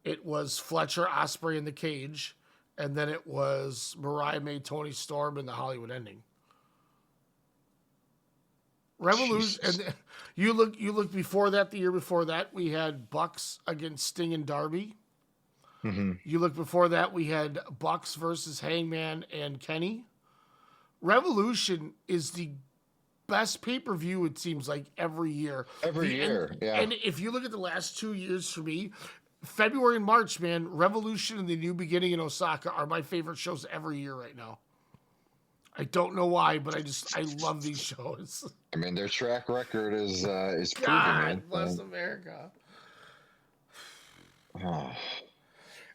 it was Fletcher Ospreay in the cage, and then it was Mariah May Toni Storm in the Hollywood ending. Revolution, Jesus. And you look before that, the year before that, we had Bucks against Sting and Darby. Mm-hmm. You look before that, we had Bucks versus Hangman and Kenny. Revolution is the best pay-per-view, it seems like, every year. Yeah. And if you look at the last 2 years for me, February and March, man, Revolution and the New Beginning in Osaka are my favorite shows every year right now. I don't know why, but I love these shows. I mean, their track record is proving God it. bless America. Oh,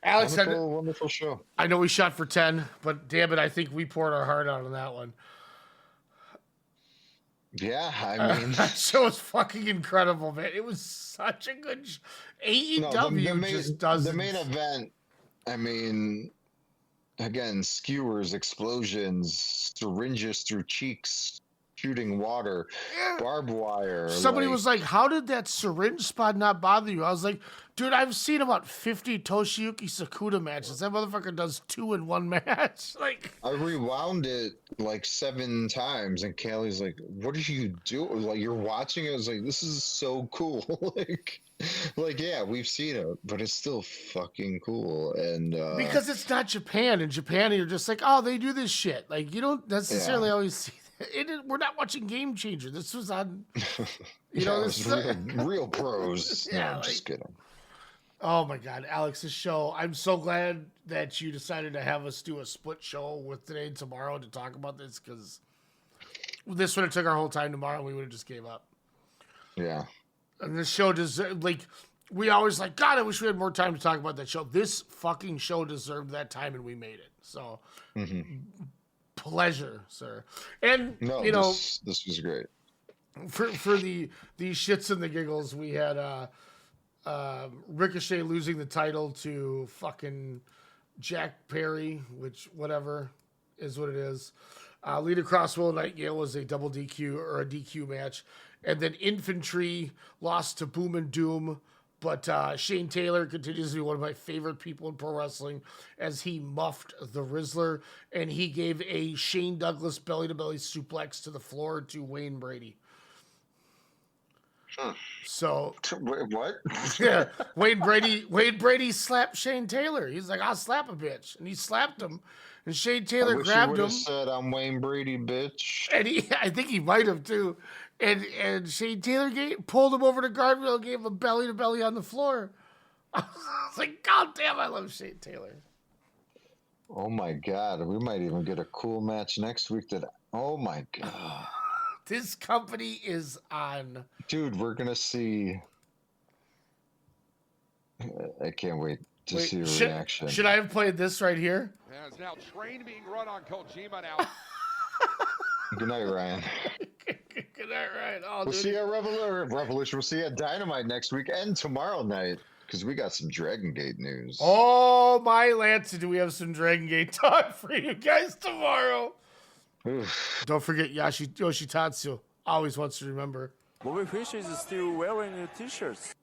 Alex, wonderful show. I know we shot for 10, but damn it, I think we poured our heart out on that one. Yeah, I mean, that show was fucking incredible, man. It was such a good AEW just doesn't. The main event, I mean, again, skewers, explosions, syringes through cheeks, shooting water, barbed wire. Somebody was like, how did that syringe spot not bother you? I was like, dude, I've seen about 50 Toshiyuki Sakuda matches. That motherfucker does 2 in one match. Like, I rewound it like 7 times, and Kaylee's like, what did you do? Like, you're watching it. I was like, this is so cool. like, yeah, we've seen it, but it's still fucking cool. And because it's not Japan. In Japan, you're just like, oh, they do this shit. Like, you don't necessarily always see we're not watching Game Changer. This was on, you know, this real pros. Yeah, no, I'm just kidding. Oh my God, Alex, this show. I'm so glad that you decided to have us do a split show with today and tomorrow to talk about this, because this would have took our whole time tomorrow and we would have just gave up. Yeah. And this show deserved, like, we always like, God, I wish we had more time to talk about that show. This fucking show deserved that time and we made it. So, pleasure, sir. And, no, you know, this was great. For these shits and the giggles, we had Ricochet losing the title to fucking Jack Perry, which whatever is what it is. Lita Crosswell and Nightingale was a double DQ or a DQ match. And then Infantry lost to Boom and Doom. But Shane Taylor continues to be one of my favorite people in pro wrestling, as he muffed the Rizzler and he gave a Shane Douglas belly-to-belly suplex to the floor to Wayne Brady. So what? yeah, Wayne Brady slapped Shane Taylor. He's like, I'll slap a bitch, and he slapped him. And Shane Taylor grabbed him. Said, "I'm Wayne Brady, bitch." And I think he might have too. And Shane Taylor pulled him over to guardrail, gave him a belly to belly on the floor. I was like, God damn, I love Shane Taylor. Oh my God, we might even get a cool match next week. Oh my God. This company is on. Dude, we're going to see. I can't wait to see a reaction. Should I have played this right here? There's now train being run on Kojima now. Good night, Ryan. Good night, Ryan. Oh, we'll see you at Revolution. We'll see you at Dynamite next week and tomorrow night, because we got some Dragon Gate news. Oh, my Lance, do we have some Dragon Gate talk for you guys tomorrow? Oof. Don't forget Yoshitatsu. Always wants to remember. Bobby Fish is still wearing t-shirts.